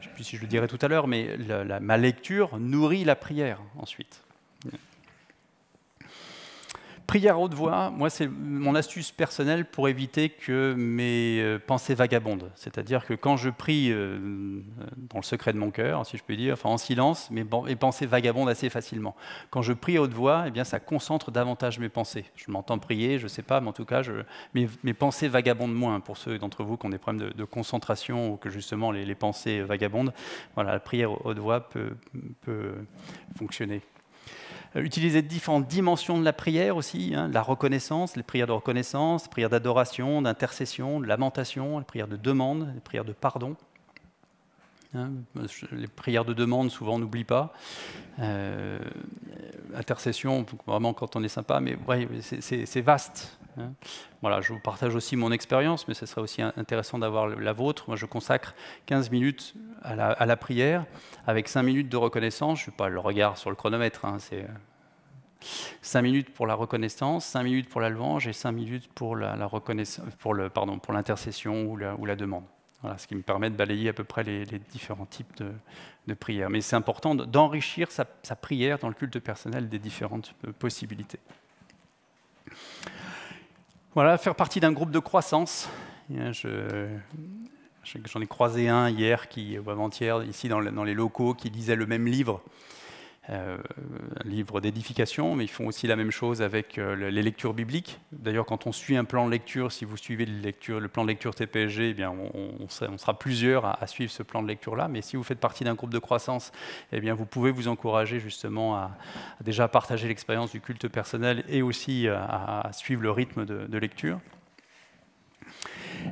S1: sais plus si je le dirai tout à l'heure, mais ma lecture nourrit la prière ensuite. Prière à haute voix, moi c'est mon astuce personnelle pour éviter que mes pensées vagabondent. C'est-à-dire que quand je prie dans le secret de mon cœur, si je peux dire, enfin en silence, mes pensées vagabondent assez facilement. Quand je prie à haute voix, ça concentre davantage mes pensées. Je m'entends prier, je ne sais pas, mais en tout cas, mes pensées vagabondent moins. Pour ceux d'entre vous qui ont des problèmes de concentration ou que justement les pensées vagabondent, voilà, la prière à haute voix peut fonctionner. Utiliser différentes dimensions de la prière aussi, hein, la reconnaissance, les prières de reconnaissance, les prières d'adoration, d'intercession, de lamentation, les prières de demande, les prières de pardon. Hein, les prières de demande, souvent on n'oublie pas. Intercession, vraiment quand on est sympa, mais ouais, c'est vaste. Hein. Voilà, je vous partage aussi mon expérience, mais ce serait aussi intéressant d'avoir la vôtre. Moi, je consacre 15 minutes à la prière, avec 5 minutes de reconnaissance. Je ne suis pas le regard sur le chronomètre, hein, c'est 5 minutes pour la reconnaissance, 5 minutes pour la louange et 5 minutes pour l'intercession ou la demande. Voilà, ce qui me permet de balayer à peu près les différents types de prières. Mais c'est important d'enrichir sa prière dans le culte personnel des différentes possibilités. Voilà, faire partie d'un groupe de croissance. J'en ai croisé un hier, ou avant-hier, ici dans les locaux, qui lisait le même livre, un livre d'édification, mais ils font aussi la même chose avec les lectures bibliques. D'ailleurs, quand on suit un plan de lecture, si vous suivez le plan de lecture TPSG, on sera plusieurs à suivre ce plan de lecture-là. Mais si vous faites partie d'un groupe de croissance, vous pouvez vous encourager justement à déjà partager l'expérience du culte personnel et aussi à suivre le rythme de lecture.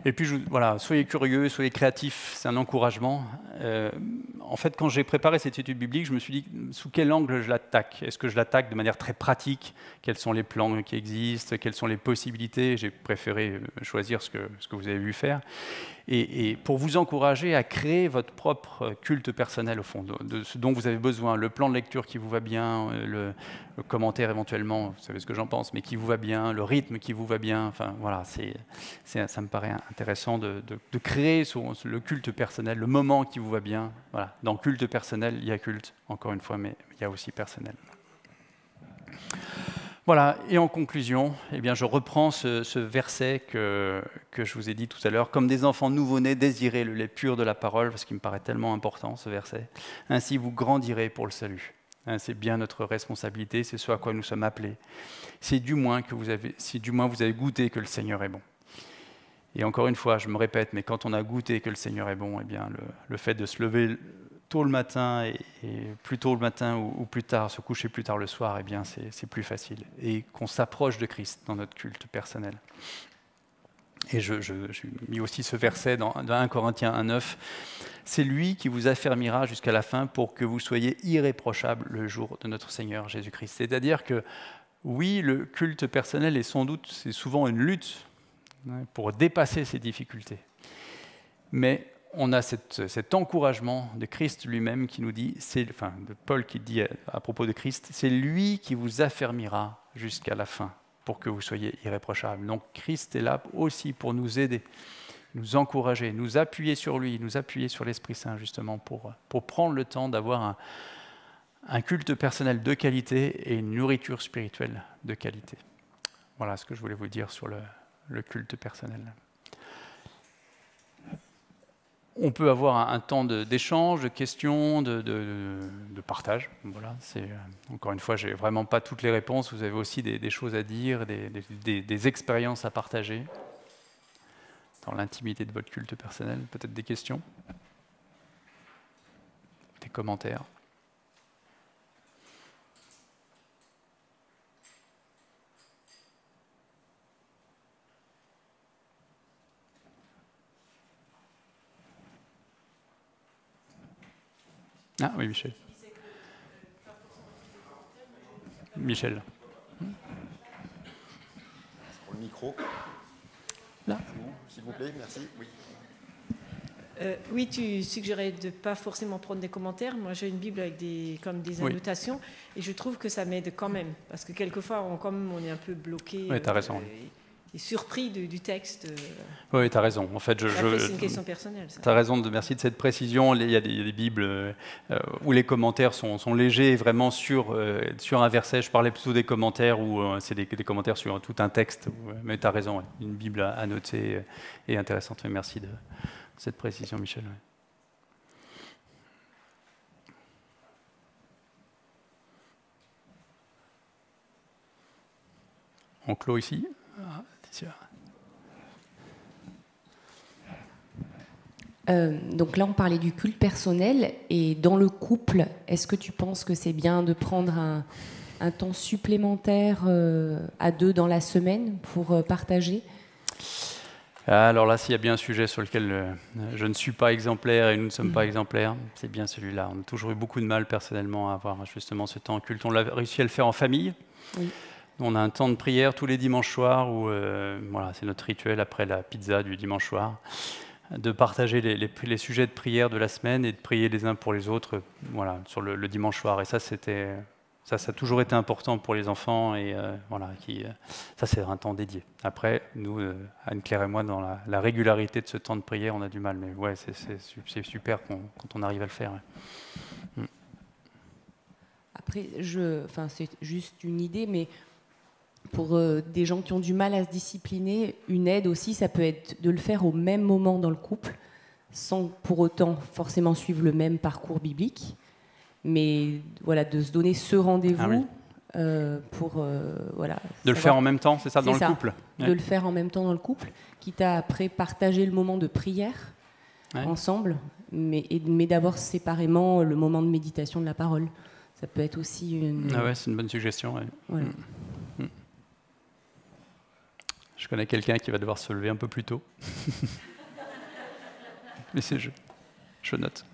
S1: Et puis, voilà, soyez curieux, soyez créatifs, c'est un encouragement. En fait, quand j'ai préparé cette étude biblique, je me suis dit, sous quel angle je l'attaque? Est-ce que je l'attaque de manière très pratique? Quels sont les plans qui existent? Quelles sont les possibilités? J'ai préféré choisir ce que vous avez vu faire. Et pour vous encourager à créer votre propre culte personnel, au fond, de ce dont vous avez besoin, le plan de lecture qui vous va bien, le commentaire éventuellement, vous savez ce que j'en pense, mais qui vous va bien, le rythme qui vous va bien, enfin voilà, ça me paraît intéressant de créer le culte personnel, le moment qui vous va bien. Voilà. Dans culte personnel, il y a culte, encore une fois, mais il y a aussi personnel. Voilà, et en conclusion, je reprends ce verset que je vous ai dit tout à l'heure. Comme des enfants nouveau-nés, désirez le lait pur de la parole, parce qu'il me paraît tellement important, ce verset. Ainsi, vous grandirez pour le salut. Hein, c'est bien notre responsabilité, c'est ce à quoi nous sommes appelés. Si du moins vous avez goûté que le Seigneur est bon. Et encore une fois, je me répète, mais quand on a goûté que le Seigneur est bon, le fait de se lever tôt le matin et plus tôt le matin ou plus tard, se coucher plus tard le soir, c'est plus facile. Et qu'on s'approche de Christ dans notre culte personnel. Et j'ai mis aussi ce verset dans 1 Corinthiens 1,9. C'est lui qui vous affermira jusqu'à la fin pour que vous soyez irréprochables le jour de notre Seigneur Jésus-Christ. C'est-à-dire que, oui, le culte personnel est sans doute, c'est souvent une lutte pour dépasser ces difficultés. Mais on a cet encouragement de Christ lui-même qui nous dit, de Paul qui dit à propos de Christ, c'est lui qui vous affermira jusqu'à la fin pour que vous soyez irréprochables. Donc Christ est là aussi pour nous aider, nous encourager, nous appuyer sur lui, nous appuyer sur l'Esprit Saint justement pour prendre le temps d'avoir un culte personnel de qualité et une nourriture spirituelle de qualité. Voilà ce que je voulais vous dire sur le culte personnel. On peut avoir un temps d'échange, de questions, de partage. Voilà, encore une fois, je n'ai vraiment pas toutes les réponses. Vous avez aussi des choses à dire, des expériences à partager dans l'intimité de votre culte personnel. Peut-être des questions, des commentaires. Ah oui, Michel. Michel.
S2: Pour le micro.
S1: Là.
S2: S'il vous plaît, merci. Oui.
S3: Oui, tu suggérais de ne pas forcément prendre des commentaires. Moi, j'ai une Bible avec des annotations et je trouve que ça m'aide quand même. Parce que quelquefois, on est un peu bloqué.
S1: Oui, tu as raison.
S3: Et surpris du texte.
S1: Oui, tu as raison. En fait,
S3: c'est une question personnelle.
S1: Tu as raison, merci de cette précision. Il y a des Bibles où les commentaires sont légers, vraiment sur un verset. Je parlais plutôt des commentaires où c'est des commentaires sur tout un texte. Mais tu as raison, une Bible à noter et intéressante. Merci de cette précision, Michel. On clôt ici.
S4: Donc là, on parlait du culte personnel. Et dans le couple, est-ce que tu penses que c'est bien de prendre un temps supplémentaire à deux dans la semaine pour partager ?
S1: Alors là, s'il y a bien un sujet sur lequel je ne suis pas exemplaire et nous ne sommes pas exemplaires, c'est bien celui-là. On a toujours eu beaucoup de mal personnellement à avoir justement ce temps en culte. On l'a réussi à le faire en famille. Oui. On a un temps de prière tous les dimanches soirs où voilà, c'est notre rituel après la pizza du dimanche soir, de partager les sujets de prière de la semaine et de prier les uns pour les autres voilà, sur le dimanche soir. Et ça, ça a toujours été important pour les enfants et voilà, ça c'est un temps dédié. Après, nous, Anne-Claire et moi, dans la régularité de ce temps de prière, on a du mal, mais ouais, c'est super quand on arrive à le faire. Ouais.
S4: Après, c'est juste une idée, mais pour des gens qui ont du mal à se discipliner, une aide aussi, ça peut être de le faire au même moment dans le couple, sans pour autant forcément suivre le même parcours biblique. Mais voilà, de se donner ce rendez-vous pour voilà.
S1: De le faire en même temps, c'est ça, dans le couple.
S4: De le faire en même temps dans le couple, quitte à après partager le moment de prière ensemble, mais d'abord séparément le moment de méditation de la parole. Ça peut être aussi une.
S1: Ah ouais, c'est une bonne suggestion. Ouais. Voilà. Je connais quelqu'un qui va devoir se lever un peu plus tôt. Mais c'est je note.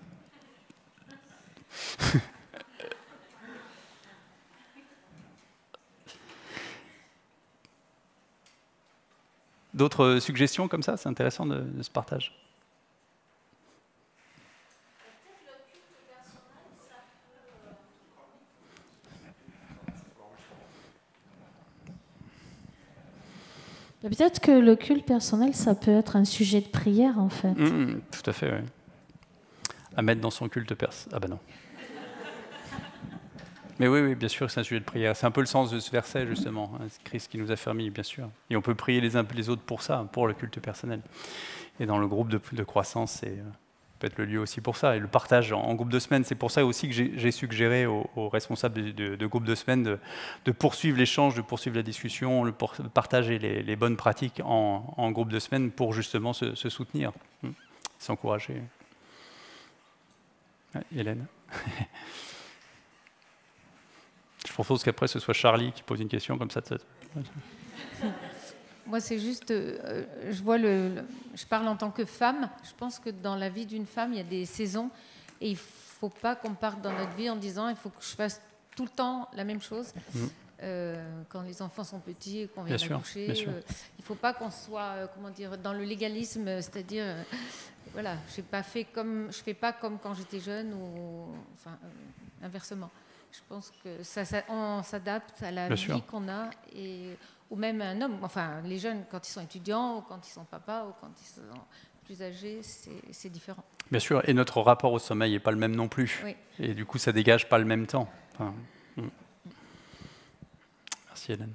S1: D'autres suggestions comme ça? C'est intéressant de ce partage.
S5: Peut-être que le culte personnel, ça peut être un sujet de prière, en fait.
S1: Tout à fait, oui. À mettre dans son culte personnel. Ah ben non. Mais oui, bien sûr, c'est un sujet de prière. C'est un peu le sens de ce verset, justement. C'est Christ qui nous a fermis, bien sûr. Et on peut prier les uns les autres pour ça, pour le culte personnel. Et dans le groupe de croissance, c'est peut-être le lieu aussi pour ça. Et le partage en groupe de semaine, c'est pour ça aussi que j'ai suggéré aux responsables de groupe de semaine de poursuivre l'échange, de poursuivre la discussion, de partager les bonnes pratiques en groupe de semaine pour justement se soutenir, s'encourager. Ouais, Hélène. Je propose qu'après ce soit Charlie qui pose une question comme ça.
S6: Moi, c'est juste, je vois je parle en tant que femme. Je pense que dans la vie d'une femme, il y a des saisons et il ne faut pas qu'on parte dans notre vie en disant il faut que je fasse tout le temps la même chose. Quand les enfants sont petits et qu'on vient d'accoucher, il ne faut pas qu'on soit, comment dire, dans le légalisme, c'est-à-dire, voilà, je fais pas comme quand j'étais jeune ou, enfin, inversement. Je pense que on s'adapte à la vie qu'on a ou même un homme. Enfin, les jeunes, quand ils sont étudiants ou quand ils sont papas ou quand ils sont plus âgés, c'est différent.
S1: Bien sûr, et notre rapport au sommeil n'est pas le même non plus.
S6: Oui.
S1: Et du coup, ça dégage pas le même temps. Enfin, Merci Hélène.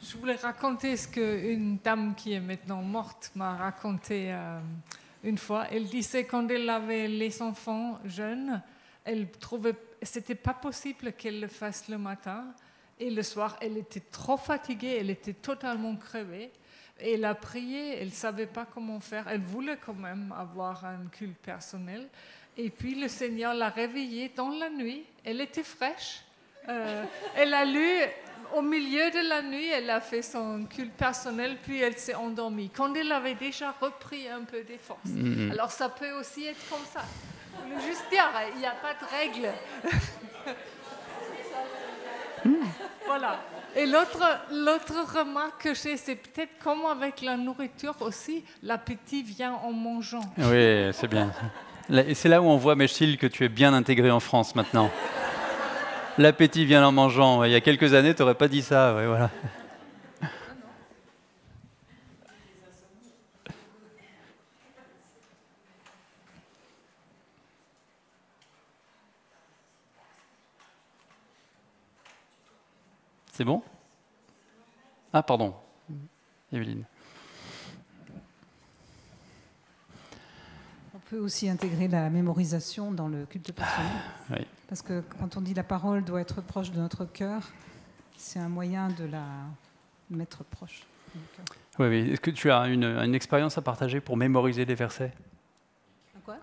S7: Je voulais raconter ce qu'une dame qui est maintenant morte m'a raconté une fois. Elle disait quand elle avait les enfants jeunes, elle trouvait c'était pas possible qu'elle le fasse le matin. Et le soir, elle était trop fatiguée, elle était totalement crevée. Et elle a prié, elle ne savait pas comment faire. Elle voulait quand même avoir un culte personnel. Et puis le Seigneur l'a réveillée dans la nuit. Elle était fraîche. Elle a lu, au milieu de la nuit, elle a fait son culte personnel, puis elle s'est endormie. Quand elle avait déjà repris un peu des forces. Alors ça peut aussi être comme ça. Je voulais juste dire, il n'y a pas de règle. Voilà. Et l'autre remarque que j'ai, c'est peut-être comme avec la nourriture aussi, l'appétit vient en mangeant.
S1: Oui, c'est bien. Et c'est là où on voit, Mechil, que tu es bien intégré en France maintenant. L'appétit vient en mangeant. Il y a quelques années, tu n'aurais pas dit ça. Ouais, voilà. C'est bon? Ah, pardon. Evelyne.
S8: On peut aussi intégrer la mémorisation dans le culte personnel.
S1: Oui.
S8: Parce que quand on dit la parole doit être proche de notre cœur, c'est un moyen de la mettre proche de notre cœur.
S1: Oui, oui. Est-ce que tu as une expérience à partager pour mémoriser les versets?
S8: Quoi?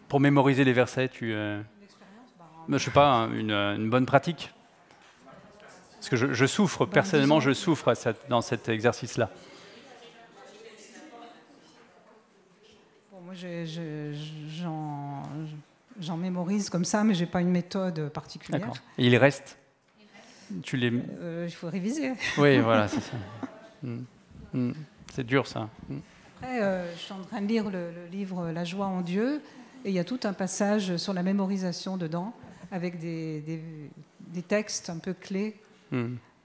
S1: Pour mémoriser les versets, je ne sais pas, une bonne pratique? Parce que je souffre, personnellement, je souffre dans cet exercice-là.
S8: Bon, moi, j'en mémorise comme ça, mais je n'ai pas une méthode particulière.
S1: D'accord. Et il reste?
S8: Il faut réviser.
S1: Oui, voilà, c'est ça. C'est dur, ça.
S8: Après, je suis en train de lire le livre « La joie en Dieu », et il y a tout un passage sur la mémorisation dedans, avec des textes un peu clés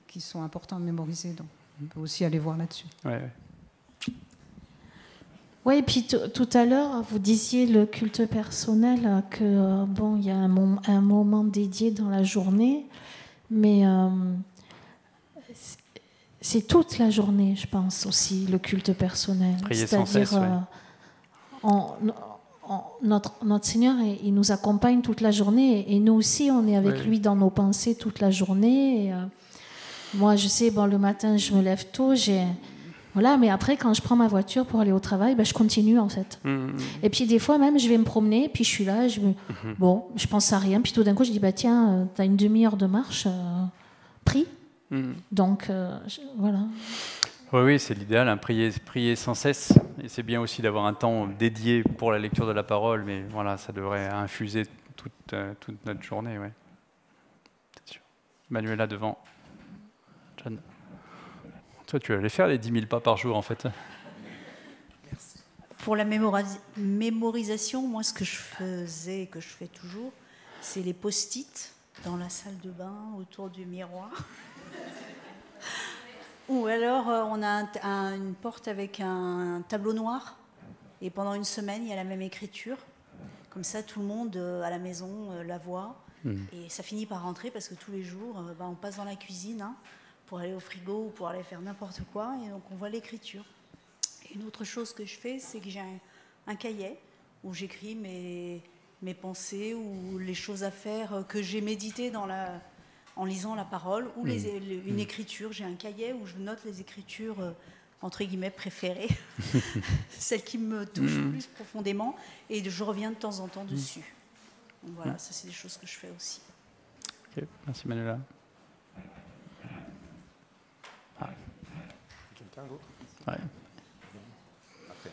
S8: qui sont importants à mémoriser. Donc, on peut aussi aller voir là-dessus.
S5: Oui, et puis tout à l'heure, vous disiez le culte personnel, que bon, il y a un moment dédié dans la journée, mais c'est toute la journée, je pense aussi, le culte personnel.
S1: Prier sans cesse,
S5: notre Seigneur, il nous accompagne toute la journée, et nous aussi, on est avec lui dans nos pensées toute la journée. Et, moi, je sais, le matin, je me lève tôt, voilà, mais après, quand je prends ma voiture pour aller au travail, je continue, en fait. Et puis, des fois, même, je vais me promener, puis je suis là, je pense à rien, puis tout d'un coup, je dis, tiens, t'as une demi-heure de marche, prie. Donc, voilà.
S1: Oui, c'est l'idéal, prier sans cesse. Et c'est bien aussi d'avoir un temps dédié pour la lecture de la parole, mais voilà, ça devrait infuser toute notre journée, ouais. C'est sûr. Manuela devant. John. Toi, tu allais faire les 10 000 pas par jour, en fait.
S9: Merci. Pour la mémorisation, moi, ce que je faisais et que je fais toujours, c'est les post-it dans la salle de bain, autour du miroir. Ou alors, on a une porte avec un tableau noir, et pendant une semaine, il y a la même écriture. Comme ça, tout le monde à la maison la voit. Et ça finit par rentrer, parce que tous les jours, on passe dans la cuisine pour aller au frigo ou pour aller faire n'importe quoi, et donc on voit l'écriture. Et une autre chose que je fais, c'est que j'ai un cahier où j'écris mes pensées ou les choses à faire que j'ai méditées en lisant la parole, ou une écriture. J'ai un cahier où je note les écritures, entre guillemets, préférées, celles qui me touchent plus profondément, et je reviens de temps en temps dessus. Donc voilà, ça c'est des choses que je fais aussi.
S1: Ok, merci Manuela.
S2: Quelqu'un d'autre?
S1: Ouais.
S2: Après.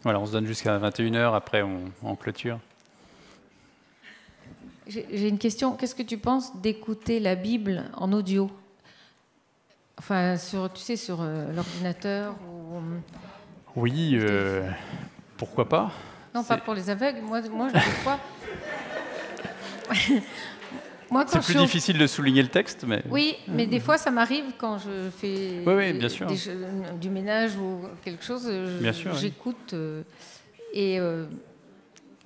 S1: Voilà, on se donne jusqu'à 21h, après on clôture.
S6: J'ai une question. Qu'est-ce que tu penses d'écouter la Bible en audio? Enfin, tu sais, sur l'ordinateur ou...
S1: Oui, pourquoi pas?
S6: Non, pas pour les aveugles. Moi des fois...
S1: C'est plus difficile de souligner le texte, mais...
S6: Oui, mais des fois, ça m'arrive quand je fais
S1: bien sûr.
S6: Du ménage ou quelque chose, j'écoute.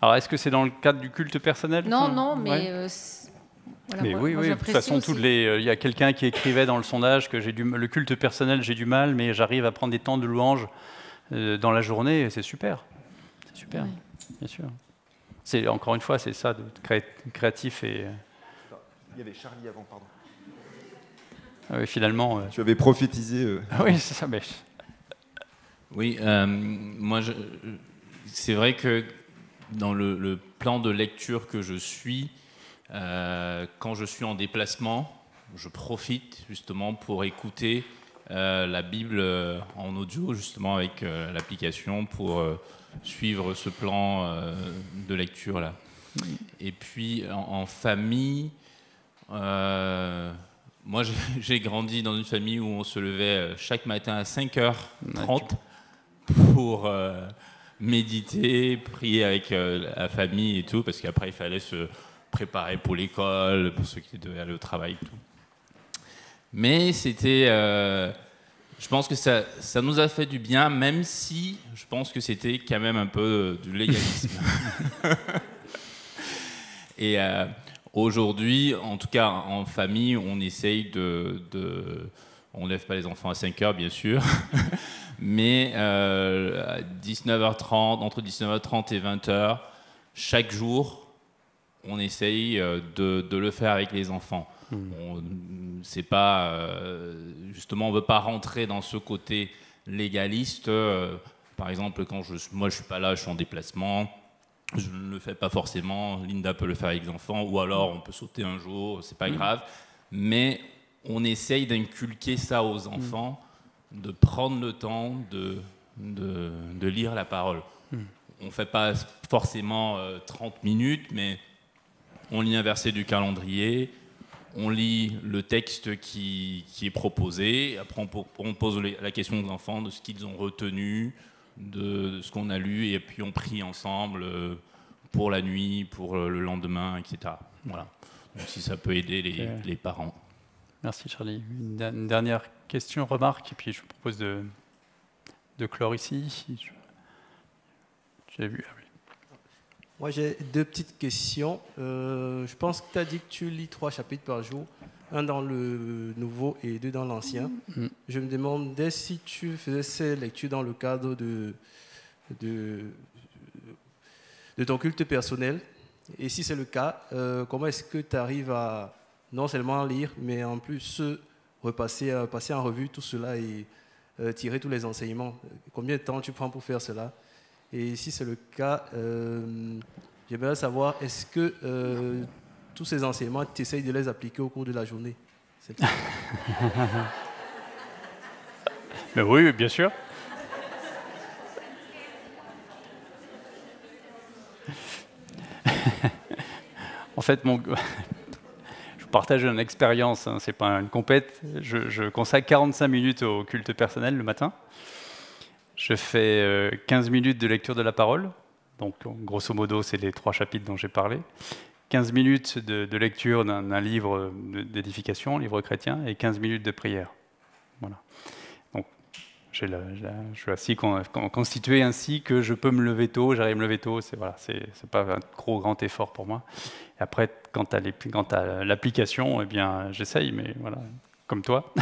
S1: Alors, est-ce que c'est dans le cadre du culte personnel?
S6: Non, mais... Voilà,
S1: mais
S6: moi,
S1: de toute façon, il y a quelqu'un qui écrivait dans le sondage que le culte personnel, j'ai du mal, mais j'arrive à prendre des temps de louange dans la journée, et c'est super. C'est super, bien sûr. Encore une fois, c'est ça, de créatif et...
S2: Il y avait Charlie avant, pardon.
S1: Oui, finalement...
S2: Tu avais prophétisé...
S1: Oui, c'est ça, mais...
S10: Oui, moi, c'est vrai que dans le plan de lecture que je suis, quand je suis en déplacement, je profite justement pour écouter la Bible en audio, justement avec l'application, pour suivre ce plan de lecture-là. Et puis en famille, moi j'ai grandi dans une famille où on se levait chaque matin à 5h30 pour méditer, prier avec la famille et tout, parce qu'après il fallait se préparer pour l'école, pour ceux qui devaient aller au travail et tout. Mais c'était... je pense que ça nous a fait du bien, même si je pense que c'était quand même un peu du légalisme. Et aujourd'hui, en tout cas en famille, on essaye on ne lève pas les enfants à 5h, bien sûr, mais à 19h30, entre 19h30 et 20h, chaque jour, on essaye de le faire avec les enfants. C'est pas, justement, on ne veut pas rentrer dans ce côté légaliste. Par exemple, moi je suis pas là, je suis en déplacement, je ne le fais pas forcément. Linda peut le faire avec les enfants, ou alors on peut sauter un jour, c'est pas grave. Mais on essaye d'inculquer ça aux enfants, de prendre le temps de lire la parole. On ne fait pas forcément 30 minutes, mais on lit un verset du calendrier, on lit le texte qui est proposé, après on pose la question aux enfants de ce qu'ils ont retenu, de ce qu'on a lu, et puis on prie ensemble pour la nuit, pour le lendemain, etc. Voilà. Donc si ça peut aider les parents.
S1: Merci Charlie. Une dernière question, remarque, et puis je vous propose de clore ici. J'ai vu. Ah oui.
S11: Moi, j'ai deux petites questions. Je pense que tu as dit que tu lis 3 chapitres par jour, un dans le Nouveau et 2 dans l'Ancien. Je me demandais si tu faisais ces lectures dans le cadre de ton culte personnel. Et si c'est le cas, comment est-ce que tu arrives à non seulement lire, mais en plus passer en revue tout cela et tirer tous les enseignements? Combien de temps tu prends pour faire cela? Et si c'est le cas, j'aimerais savoir, est-ce que tous ces enseignements, tu essayes de les appliquer au cours de la journée?
S1: Mais oui, bien sûr. En fait, je partage une expérience, hein, c'est pas une compète. Je consacre 45 minutes au culte personnel le matin. Je fais 15 minutes de lecture de la parole, donc grosso modo c'est les 3 chapitres dont j'ai parlé, 15 minutes de lecture d'un livre d'édification, livre chrétien, et 15 minutes de prière. Voilà. Donc je suis assis constitué ainsi que je peux me lever tôt, j'arrive à me lever tôt, c'est pas un grand effort pour moi. Et après, quant à l'application, eh bien j'essaye, mais voilà, comme toi.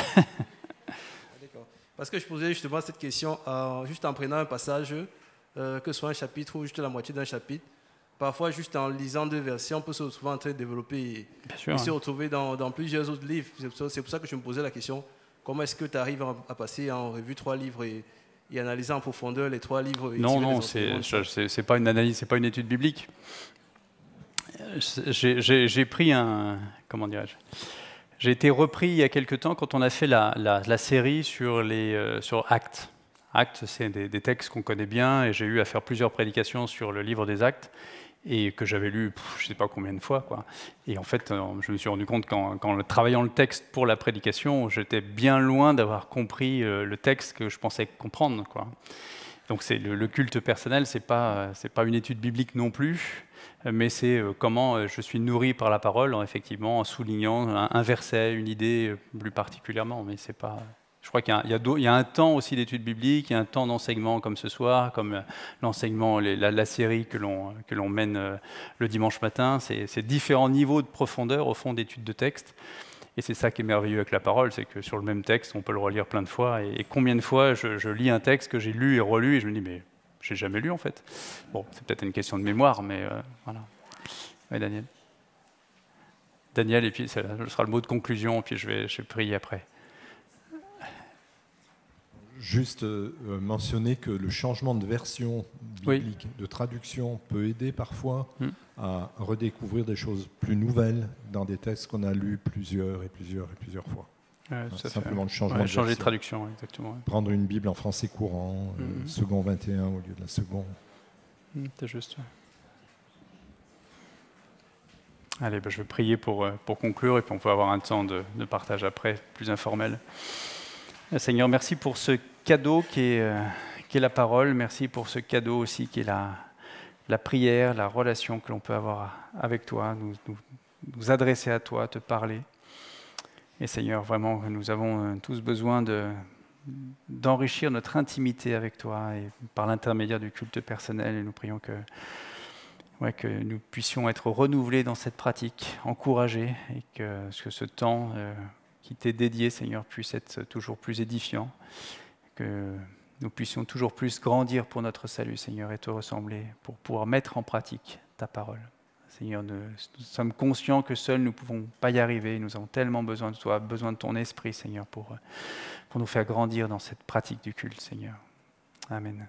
S11: Parce que je posais justement cette question juste en prenant un passage, que ce soit un chapitre ou juste la moitié d'un chapitre. Parfois, juste en lisant 2 versets, on peut se retrouver en train de développer et se retrouver dans plusieurs autres livres. C'est pour ça que je me posais la question, comment est-ce que tu arrives à passer en revue 3 livres et analyser en profondeur les 3 livres?
S1: Non, c'est pas une analyse, c'est pas une étude biblique. J'ai pris comment dirais-je, j'ai été repris il y a quelque temps quand on a fait la série sur Actes. Actes, c'est des textes qu'on connaît bien, et j'ai eu à faire plusieurs prédications sur le livre des Actes, et que j'avais lu, je ne sais pas combien de fois, quoi. Et en fait, je me suis rendu compte qu'en travaillant le texte pour la prédication, j'étais bien loin d'avoir compris le texte que je pensais comprendre, quoi. Donc le culte personnel, c'est pas une étude biblique non plus, mais c'est comment je suis nourri par la parole, effectivement, en soulignant un verset, une idée plus particulièrement. Mais c'est pas. Je crois qu'il y a un temps aussi d'étude biblique, il y a un temps d'enseignement comme ce soir, comme l'enseignement, la série que l'on mène le dimanche matin. C'est différents niveaux de profondeur au fond d'études de texte. Et c'est ça qui est merveilleux avec la parole, c'est que sur le même texte, on peut le relire plein de fois. Et combien de fois je lis un texte que j'ai lu et relu, et je me dis, mais j'ai jamais lu en fait. Bon, c'est peut-être une question de mémoire, mais voilà. Oui, Daniel. Daniel, et puis ce sera le mot de conclusion, puis je vais prier après.
S12: Juste mentionner que le changement de version biblique, de traduction, peut aider parfois à redécouvrir des choses plus nouvelles dans des textes qu'on a lus plusieurs fois. Simplement le changement de version.
S1: Changer de traduction, exactement. Ouais.
S12: Prendre une Bible en français courant, second 21 au lieu de la seconde.
S1: C'est juste. Allez, je vais prier pour conclure, et puis on peut avoir un temps de partage après, plus informel. Seigneur, merci pour ce cadeau qui est la parole. Merci pour ce cadeau aussi qui est la prière, la relation que l'on peut avoir avec toi, nous adresser à toi, te parler. Et Seigneur, vraiment, nous avons tous besoin d'enrichir notre intimité avec toi, et par l'intermédiaire du culte personnel. Et nous prions que nous puissions être renouvelés dans cette pratique, encouragés, et que ce temps qui t'est dédié, Seigneur, puisse être toujours plus édifiant, que nous puissions toujours plus grandir pour notre salut, Seigneur, et te ressembler, pour pouvoir mettre en pratique ta parole. Seigneur, nous sommes conscients que seuls nous ne pouvons pas y arriver. Nous avons tellement besoin de toi, besoin de ton esprit, Seigneur, pour nous faire grandir dans cette pratique du culte, Seigneur. Amen.